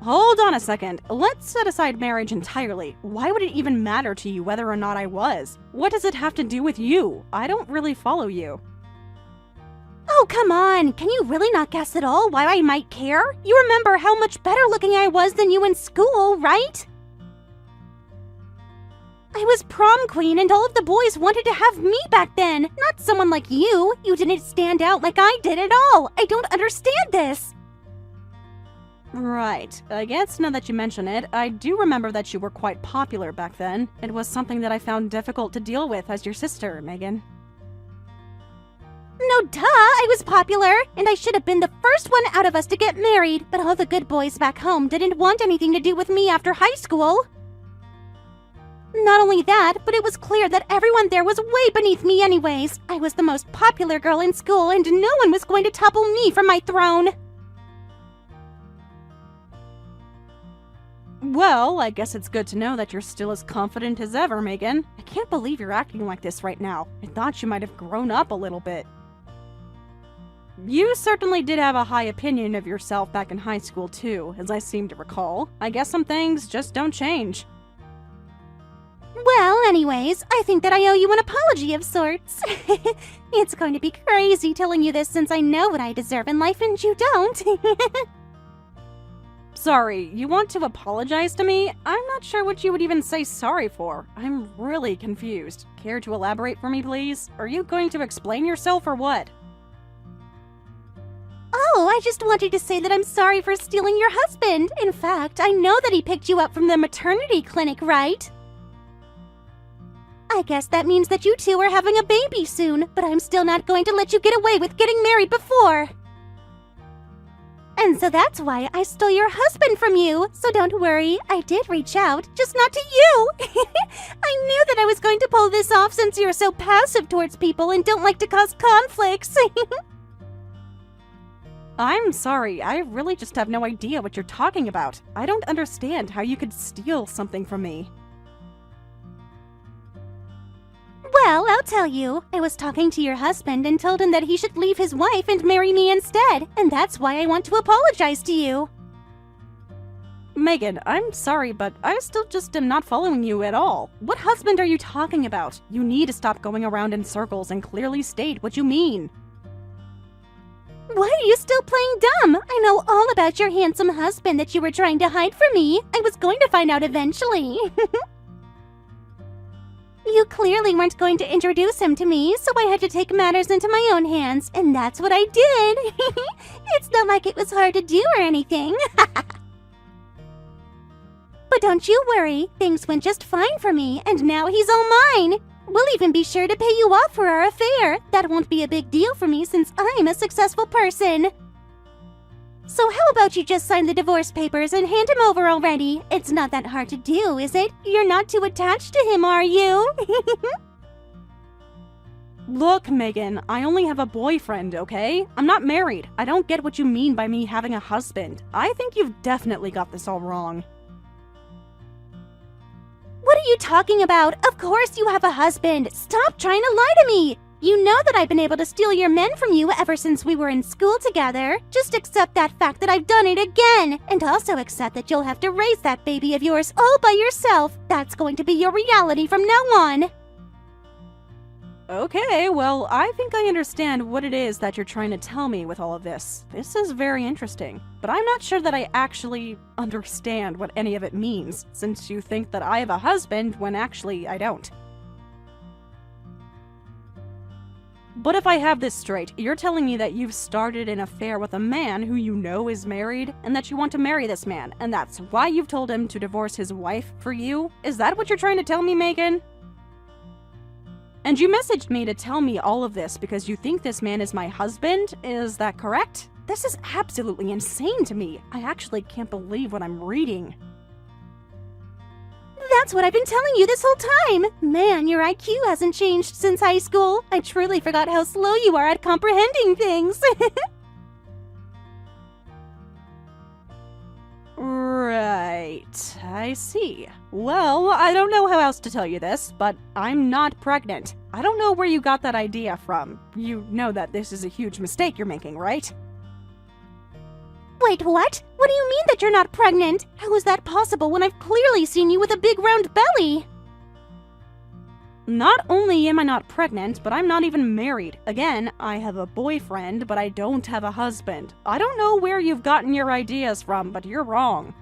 Hold on a second. Let's set aside marriage entirely. Why would it even matter to you whether or not I was? What does it have to do with you? I don't really follow you. Oh, come on. Can you really not guess at all why I might care? You remember how much better looking I was than you in school, right? I was prom queen and all of the boys wanted to have me back then, not someone like you. You didn't stand out like I did at all. I don't understand this. Right. I guess now that you mention it, I do remember that you were quite popular back then. It was something that I found difficult to deal with as your sister, Megan. No duh, I was popular, and I should have been the first one out of us to get married, but all the good boys back home didn't want anything to do with me after high school. Not only that, but it was clear that everyone there was way beneath me anyways. I was the most popular girl in school and no one was going to topple me from my throne. Well, I guess it's good to know that you're still as confident as ever, Megan. I can't believe you're acting like this right now. I thought you might have grown up a little bit. You certainly did have a high opinion of yourself back in high school too, as I seem to recall. I guess some things just don't change. Well, anyways, I think that I owe you an apology of sorts. It's going to be crazy telling you this since I know what I deserve in life and you don't. Sorry, you want to apologize to me? I'm not sure what you would even say sorry for. I'm really confused. Care to elaborate for me, please? Are you going to explain yourself or what? Oh, I just wanted to say that I'm sorry for stealing your husband. In fact, I know that he picked you up from the maternity clinic, right? I guess that means that you two are having a baby soon, but I'm still not going to let you get away with getting married before. And so that's why I stole your husband from you. So don't worry, I did reach out, just not to you. I knew that I was going to pull this off since you're so passive towards people and don't like to cause conflicts. I'm sorry, I really just have no idea what you're talking about. I don't understand how you could steal something from me. Well, I'll tell you. I was talking to your husband and told him that he should leave his wife and marry me instead, and that's why I want to apologize to you. Megan, I'm sorry, but I still just am not following you at all. What husband are you talking about? You need to stop going around in circles and clearly state what you mean. Why are you still playing dumb? I know all about your handsome husband that you were trying to hide from me. I was going to find out eventually. You clearly weren't going to introduce him to me, so I had to take matters into my own hands, and that's what I did. It's not like it was hard to do or anything. But But don't you worry, things went just fine for me, and now he's all mine. We'll even be sure to pay you off for our affair. That won't be a big deal for me since I'm a successful person. So how about you just sign the divorce papers and hand him over already? It's not that hard to do, is it? You're not too attached to him, are you? Look, Megan, I only have a boyfriend, okay? I'm not married. I don't get what you mean by me having a husband. I think you've definitely got this all wrong. What are you talking about? Of course you have a husband. Stop trying to lie to me. You know that I've been able to steal your men from you ever since we were in school together. Just accept that fact that I've done it again. And also accept that you'll have to raise that baby of yours all by yourself. That's going to be your reality from now on. Okay, well, I think I understand what it is that you're trying to tell me with all of this. This is very interesting, but I'm not sure that I actually understand what any of it means, since you think that I have a husband when actually I don't. But if I have this straight, you're telling me that you've started an affair with a man who you know is married, and that you want to marry this man, and that's why you've told him to divorce his wife for you? Is that what you're trying to tell me, Megan? And you messaged me to tell me all of this because you think this man is my husband? Is that correct? This is absolutely insane to me. I actually can't believe what I'm reading. That's what I've been telling you this whole time. Man, your IQ hasn't changed since high school. I truly forgot how slow you are at comprehending things. Right, I see. Well, I don't know how else to tell you this, but I'm not pregnant. I don't know where you got that idea from. You know that this is a huge mistake you're making, right? Wait, what? What do you mean that you're not pregnant? How is that possible when I've clearly seen you with a big round belly? Not only am I not pregnant, but I'm not even married. Again, I have a boyfriend, but I don't have a husband. I don't know where you've gotten your ideas from, but you're wrong.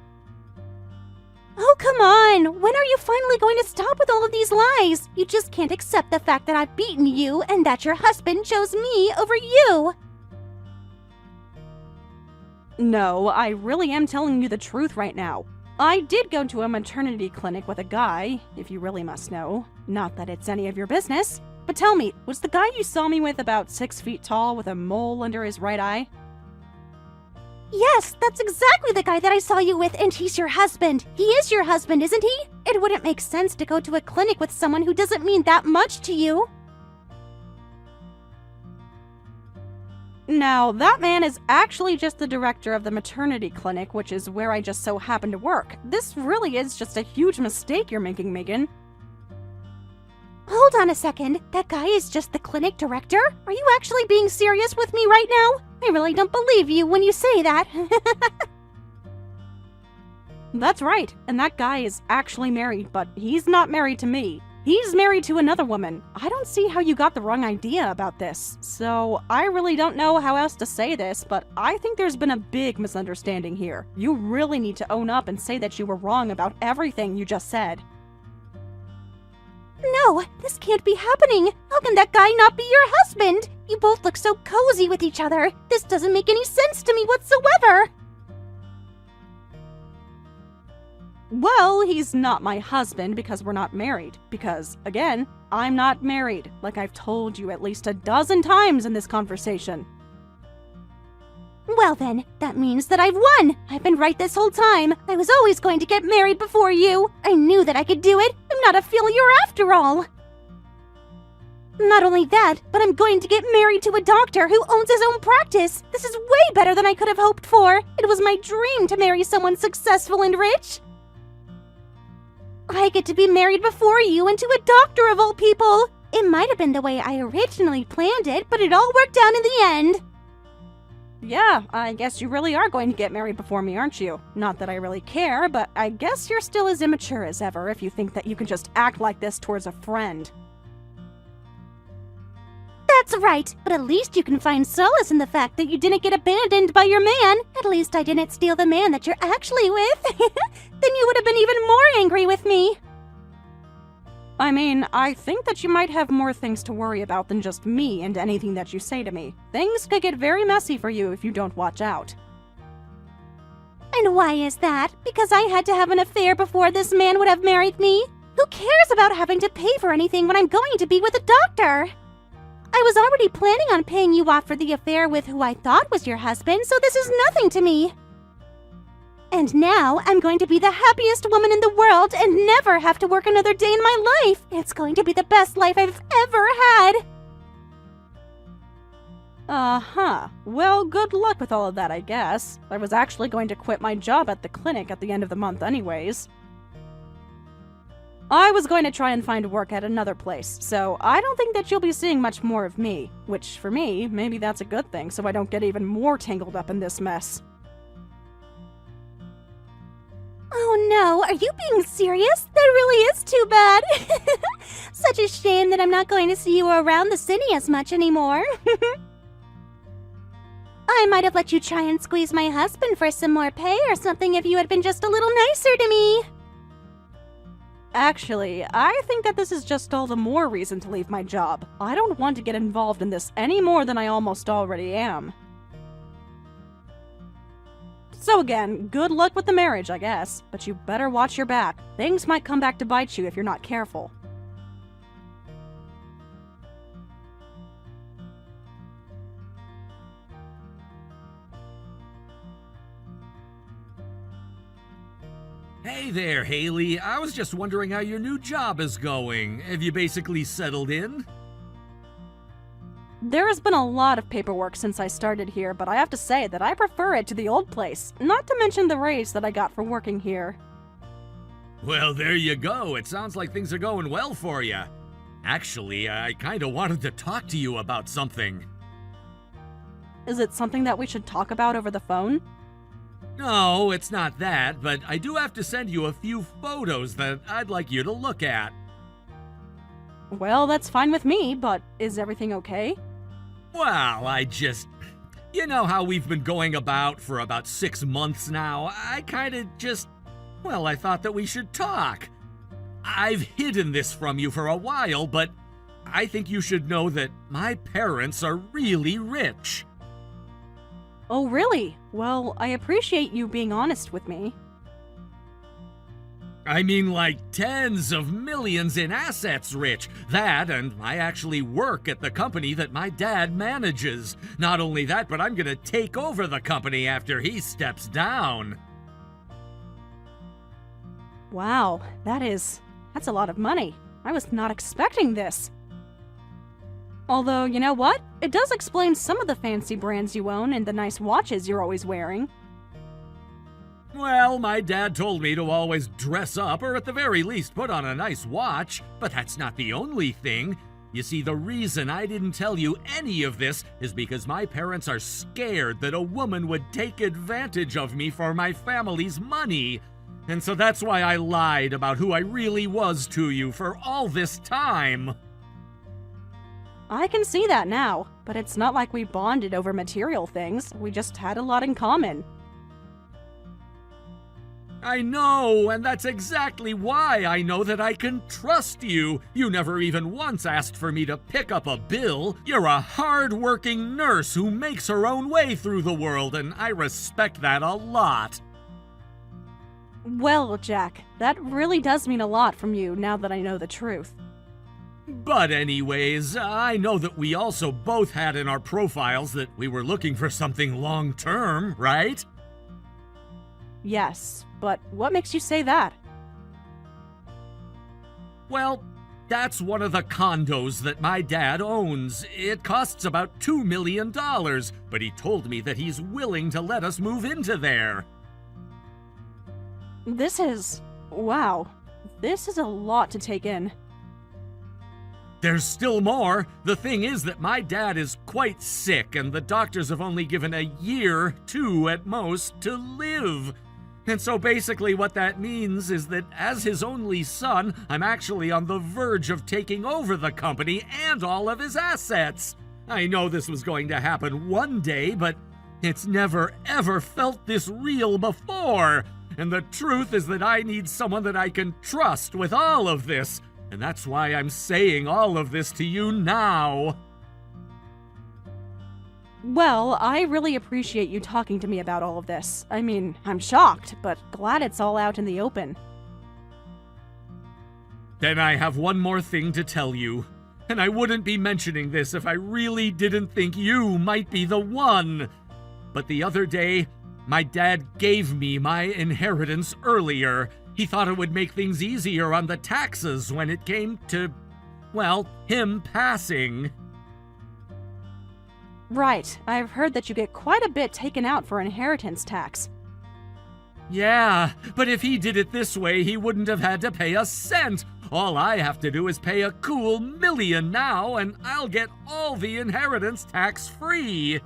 Oh, come on! When are you finally going to stop with all of these lies? You just can't accept the fact that I've beaten you and that your husband chose me over you! No, I really am telling you the truth right now. I did go to a maternity clinic with a guy, if you really must know. Not that it's any of your business. But tell me, was the guy you saw me with about 6 feet tall with a mole under his right eye? Yes, that's exactly the guy that I saw you with, and he's your husband. He is your husband, isn't he? It wouldn't make sense to go to a clinic with someone who doesn't mean that much to you. Now, that man is actually just the director of the maternity clinic, which is where I just so happen to work. This really is just a huge mistake you're making, Megan. Hold on a second. That guy is just the clinic director? Are you actually being serious with me right now? I really don't believe you when you say that. That's right, and that guy is actually married, but he's not married to me. He's married to another woman. I don't see how you got the wrong idea about this. So, I really don't know how else to say this, but I think there's been a big misunderstanding here. You really need to own up and say that you were wrong about everything you just said. No, this can't be happening. How can that guy not be your husband? You both look so cozy with each other. This doesn't make any sense to me whatsoever. Well, he's not my husband because we're not married. Because, again, I'm not married, like I've told you at least a dozen times in this conversation. Well then, that means that I've won! I've been right this whole time. I was always going to get married before you. I knew that I could do it. I'm not a failure after all. Not only that, but I'm going to get married to a doctor who owns his own practice. This is way better than I could have hoped for. It was my dream to marry someone successful and rich. I get to be married before you and to a doctor of all people. It might have been the way I originally planned it, but it all worked out in the end. Yeah, I guess you really are going to get married before me, aren't you? Not that I really care, but I guess you're still as immature as ever if you think that you can just act like this towards a friend. That's right, but at least you can find solace in the fact that you didn't get abandoned by your man. At least I didn't steal the man that you're actually with. Then you would have been even more angry with me. I mean, I think that you might have more things to worry about than just me and anything that you say to me. Things could get very messy for you if you don't watch out. I And why is that? Because I had to have an affair before this man would have married me? Who cares about having to pay for anything when I'm going to be with a doctor? I was already planning on paying you off for the affair with who I thought was your husband, so this is nothing to me. And now I'm going to be the happiest woman in the world and never have to work another day in my life. It's going to be the best life I've ever had. Uh-huh. Well, good luck with all of that, I guess. I was actually going to quit my job at the clinic at the end of the month anyways. I was going to try and find work at another place, so I don't think that you'll be seeing much more of me. Which, for me, maybe that's a good thing, so I don't get even more tangled up in this mess. Oh no, are you being serious? That really is too bad. Such a shame that I'm not going to see you around the city as much anymore. I might have let you try and squeeze my husband for some more pay or something if you had been just a little nicer to me. Actually, I think that this is just all the more reason to leave my job. I don't want to get involved in this any more than I almost already am. So again, good luck with the marriage, I guess, but you better watch your back. Things might come back to bite you if you're not careful. Hey there, Haley. I was just wondering how your new job is going. Have you basically settled in? There has been a lot of paperwork since I started here, but I have to say that I prefer it to the old place, not to mention the raise that I got for working here. Well, there you go. It sounds like things are going well for you. Actually, I kinda wanted to talk to you about something. Is it something that we should talk about over the phone? No, it's not that, but I do have to send you a few photos that I'd like you to look at. Well, that's fine with me, but is everything okay? Well, you know how we've been going about for about 6 months now? I thought that we should talk. I've hidden this from you for a while, but I think you should know that my parents are really rich. Oh, really? Well, I appreciate you being honest with me. I mean, like tens of millions in assets rich. That, and I actually work at the company that my dad manages. Not only that, but I'm gonna take over the company after he steps down. Wow, that's a lot of money. I was not expecting this. Although, you know what? It does explain some of the fancy brands you own and the nice watches you're always wearing. Well, my dad told me to always dress up, or at the very least put on a nice watch, but that's not the only thing. You see, the reason I didn't tell you any of this is because my parents are scared that a woman would take advantage of me for my family's money. And so that's why I lied about who I really was to you for all this time. I can see that now, but it's not like we bonded over material things. We just had a lot in common. I know, and that's exactly why I know that I can trust you. You never even once asked for me to pick up a bill. You're a hard-working nurse who makes her own way through the world, and I respect that a lot. Well, Jack, that really does mean a lot from you now that I know the truth. But anyways, I know that we also both had in our profiles that we were looking for something long-term, right? Yes, but what makes you say that? Well, that's one of the condos that my dad owns. It costs about $2 million, but he told me that he's willing to let us move into there. Wow. This is a lot to take in. There's still more. The thing is that my dad is quite sick, and the doctors have only given a year, 2 at most, to live. And so basically what that means is that as his only son, I'm actually on the verge of taking over the company and all of his assets. I know this was going to happen one day, but it's never ever felt this real before. And the truth is that I need someone that I can trust with all of this. And that's why I'm saying all of this to you now. Well, I really appreciate you talking to me about all of this. I mean, I'm shocked, but glad it's all out in the open. Then I have one more thing to tell you. And I wouldn't be mentioning this if I really didn't think you might be the one. But the other day, my dad gave me my inheritance earlier. He thought it would make things easier on the taxes when it came to, well, him passing. Right, I've heard that you get quite a bit taken out for inheritance tax. Yeah, but if he did it this way, he wouldn't have had to pay a cent. All I have to do is pay a cool $1 million now, and I'll get all the inheritance tax-free.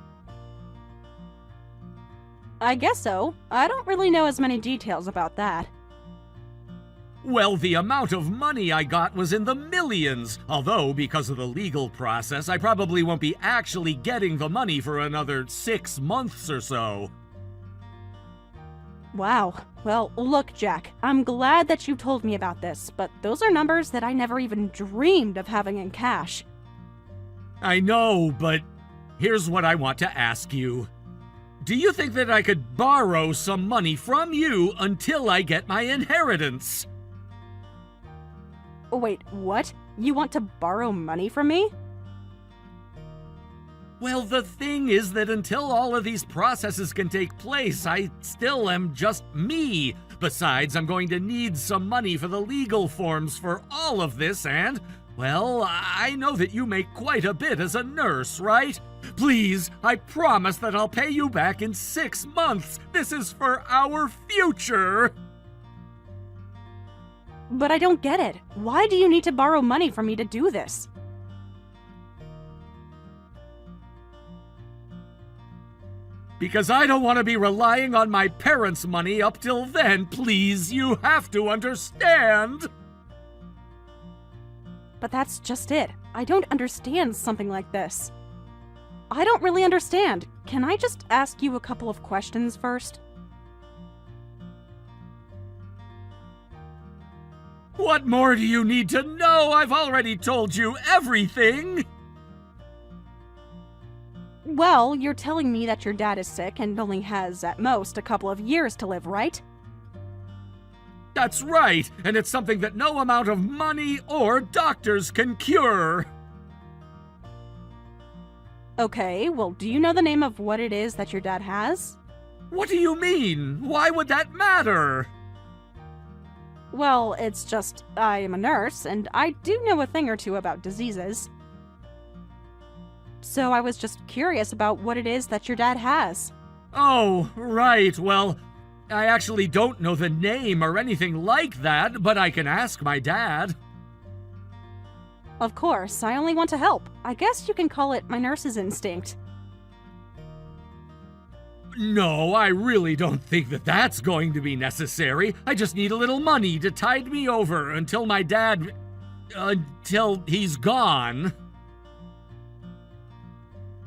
I guess so. I don't really know as many details about that. Well, the amount of money I got was in the millions, although because of the legal process, I probably won't be actually getting the money for another 6 months or so. Wow. Well, look, Jack, I'm glad that you told me about this, but those are numbers that I never even dreamed of having in cash. I know, but here's what I want to ask you. Do you think that I could borrow some money from you until I get my inheritance? Wait, what? You want to borrow money from me? Well, the thing is that until all of these processes can take place, I still am just me. Besides, I'm going to need some money for the legal forms for all of this, and, well, I know that you make quite a bit as a nurse, right? Please, I promise that I'll pay you back in 6 months. This is for our future. But I don't get it. Why do you need to borrow money from me to do this? Because I don't want to be relying on my parents' money up till then, please. You have to understand. But that's just it. I don't understand something like this. I don't really understand. Can I just ask you a couple of questions first? What more do you need to know? I've already told you everything. Well, you're telling me that your dad is sick and only has, at most, a couple of years to live, right? That's right, and it's something that no amount of money or doctors can cure. Okay, well, do you know the name of what it is that your dad has? What do you mean? Why would that matter? Well, it's just, I am a nurse, and I do know a thing or two about diseases. So I was just curious about what it is that your dad has. Oh, right, well, I actually don't know the name or anything like that, but I can ask my dad. Of course, I only want to help. I guess you can call it my nurse's instinct. No, I really don't think that that's going to be necessary. I just need a little money to tide me over until my dad... until he's gone.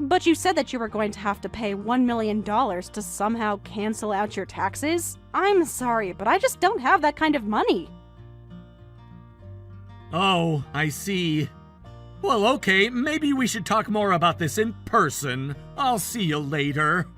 But you said that you were going to have to pay $1 million to somehow cancel out your taxes? I'm sorry, but I just don't have that kind of money. Oh, I see. Well, okay, maybe we should talk more about this in person. I'll see you later.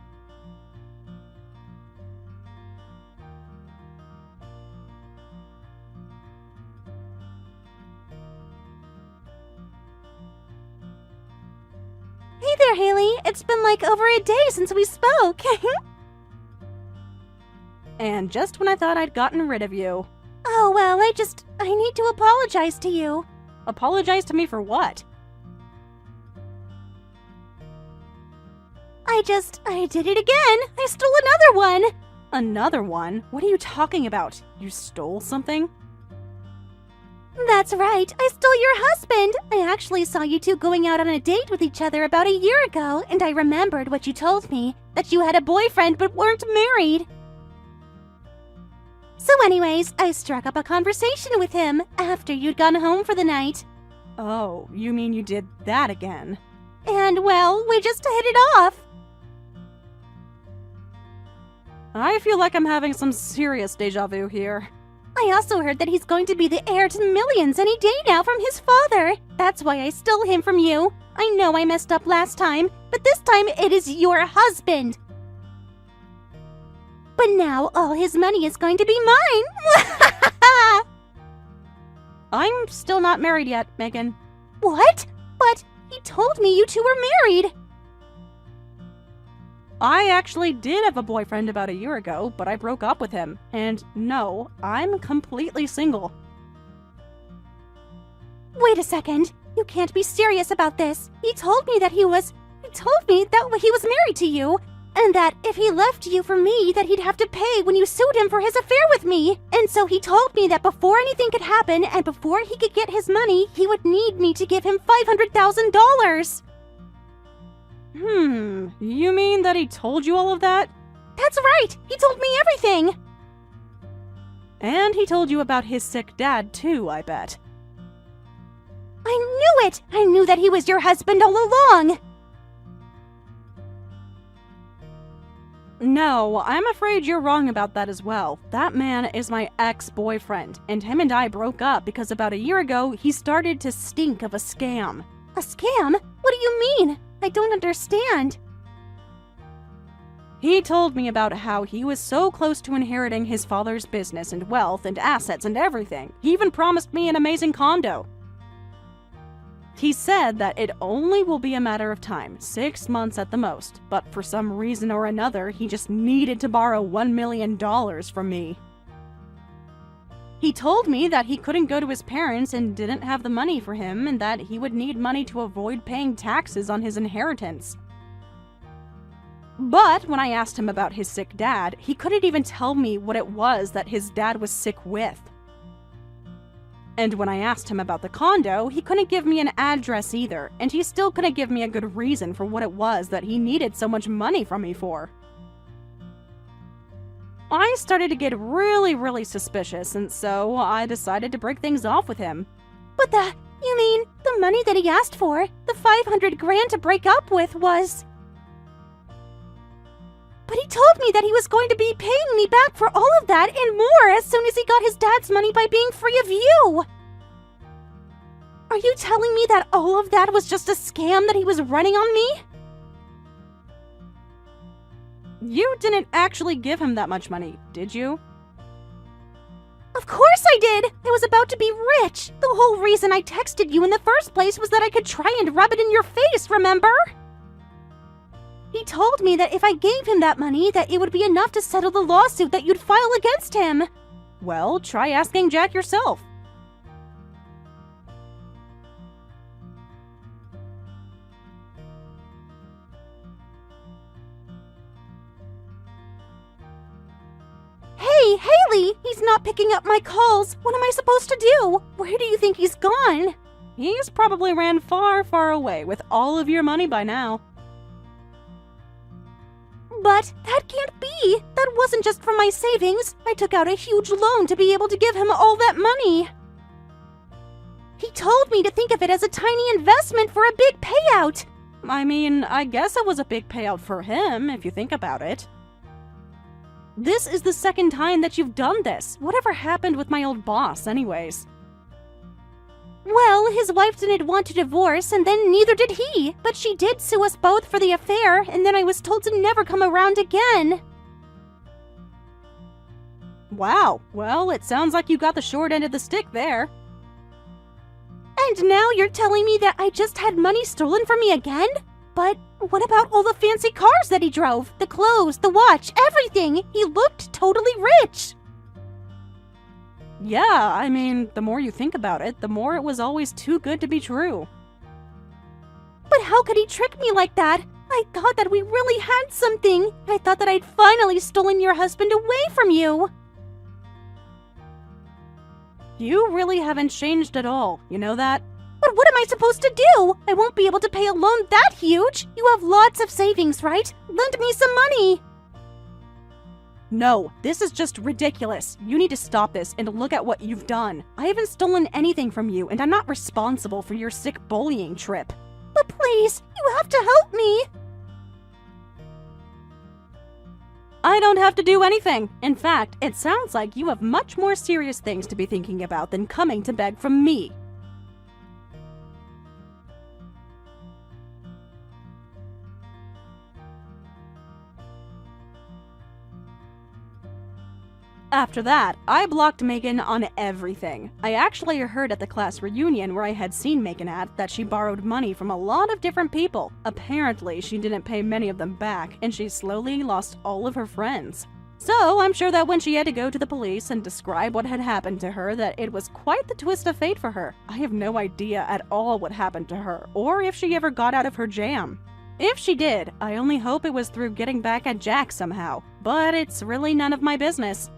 Hey there, Haley. It's been like over a day since we spoke. And just when I thought I'd gotten rid of you. Oh, well, I need to apologize to you. Apologize to me for what? I did it again. I stole another one. Another one? What are you talking about? You stole something? That's right. I stole your husband. I actually saw you two going out on a date with each other about a year ago, and I remembered what you told me, that you had a boyfriend but weren't married. So anyways, I struck up a conversation with him after you'd gone home for the night. Oh, you mean you did that again? And, well, we just hit it off. I feel like I'm having some serious deja vu here. I also heard that he's going to be the heir to millions any day now from his father. That's why I stole him from you. I know I messed up last time, but this time it is your husband. But now all his money is going to be mine. I'm still not married yet, Megan. What? But he told me you two were married. I actually did have a boyfriend about a year ago, but I broke up with him. And no, I'm completely single. Wait a second. You can't be serious about this. He told me that he was married to you, and that if he left you for me, that he'd have to pay when you sued him for his affair with me. And so he told me that before anything could happen and before he could get his money, he would need me to give him $500,000. You mean that he told you all of that? That's right! He told me everything! And he told you about his sick dad too, I bet. I knew it! I knew that he was your husband all along! No, I'm afraid you're wrong about that as well. That man is my ex-boyfriend, and him and I broke up because about a year ago, he started to stink of a scam. A scam? What do you mean? I don't understand. He told me about how he was so close to inheriting his father's business and wealth and assets and everything. He even promised me an amazing condo. He said that it only will be a matter of time, 6 months at the most, but for some reason or another, he just needed to borrow $1 million from me. He told me that he couldn't go to his parents and didn't have the money for him, and that he would need money to avoid paying taxes on his inheritance. But when I asked him about his sick dad, he couldn't even tell me what it was that his dad was sick with. And when I asked him about the condo, he couldn't give me an address either, and he still couldn't give me a good reason for what it was that he needed so much money from me for. I started to get really suspicious, and so I decided to break things off with him. But you mean, the money that he asked for, the $500,000 to break up with was... But he told me that he was going to be paying me back for all of that and more as soon as he got his dad's money by being free of you! Are you telling me that all of that was just a scam that he was running on me? You didn't actually give him that much money, did you? Of course I did! I was about to be rich! The whole reason I texted you in the first place was that I could try and rub it in your face, remember? He told me that if I gave him that money, that it would be enough to settle the lawsuit that you'd file against him. Well, try asking Jack yourself. Hey, Haley! He's not picking up my calls. What am I supposed to do? Where do you think he's gone? He's probably ran far away with all of your money by now. But that can't be! That wasn't just from my savings. I took out a huge loan to be able to give him all that money. He told me to think of it as a tiny investment for a big payout. I mean, I guess it was a big payout for him, if you think about it. This is the second time that you've done this. Whatever happened with my old boss, anyways? Well, his wife didn't want to divorce, and then neither did he. But she did sue us both for the affair, and then I was told to never come around again. Wow, well, it sounds like you got the short end of the stick there. And now you're telling me that I just had money stolen from me again? But what about all the fancy cars that he drove? The clothes, the watch, everything! He looked totally rich! Yeah, I mean, the more you think about it, the more it was always too good to be true. But how could he trick me like that? I thought that we really had something. I thought that I'd finally stolen your husband away from you. You really haven't changed at all, you know that? But what am I supposed to do? I won't be able to pay a loan that huge. You have lots of savings, right? Lend me some money. No, this is just ridiculous. You need to stop this and look at what you've done. I haven't stolen anything from you, and I'm not responsible for your sick bullying trip. But please, you have to help me. I don't have to do anything. In fact, it sounds like you have much more serious things to be thinking about than coming to beg from me. After that, I blocked Megan on everything. I actually heard at the class reunion where I had seen Megan at that she borrowed money from a lot of different people. Apparently, she didn't pay many of them back, and she slowly lost all of her friends. So, I'm sure that when she had to go to the police and describe what had happened to her, that it was quite the twist of fate for her. I have no idea at all what happened to her, or if she ever got out of her jam. If she did, I only hope it was through getting back at Jack somehow, but it's really none of my business.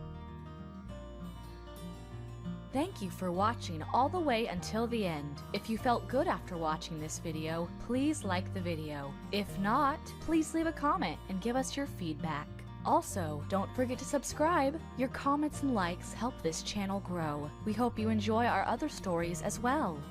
Thank you for watching all the way until the end. If you felt good after watching this video, please like the video. If not, please leave a comment and give us your feedback. Also, don't forget to subscribe. Your comments and likes help this channel grow. We hope you enjoy our other stories as well.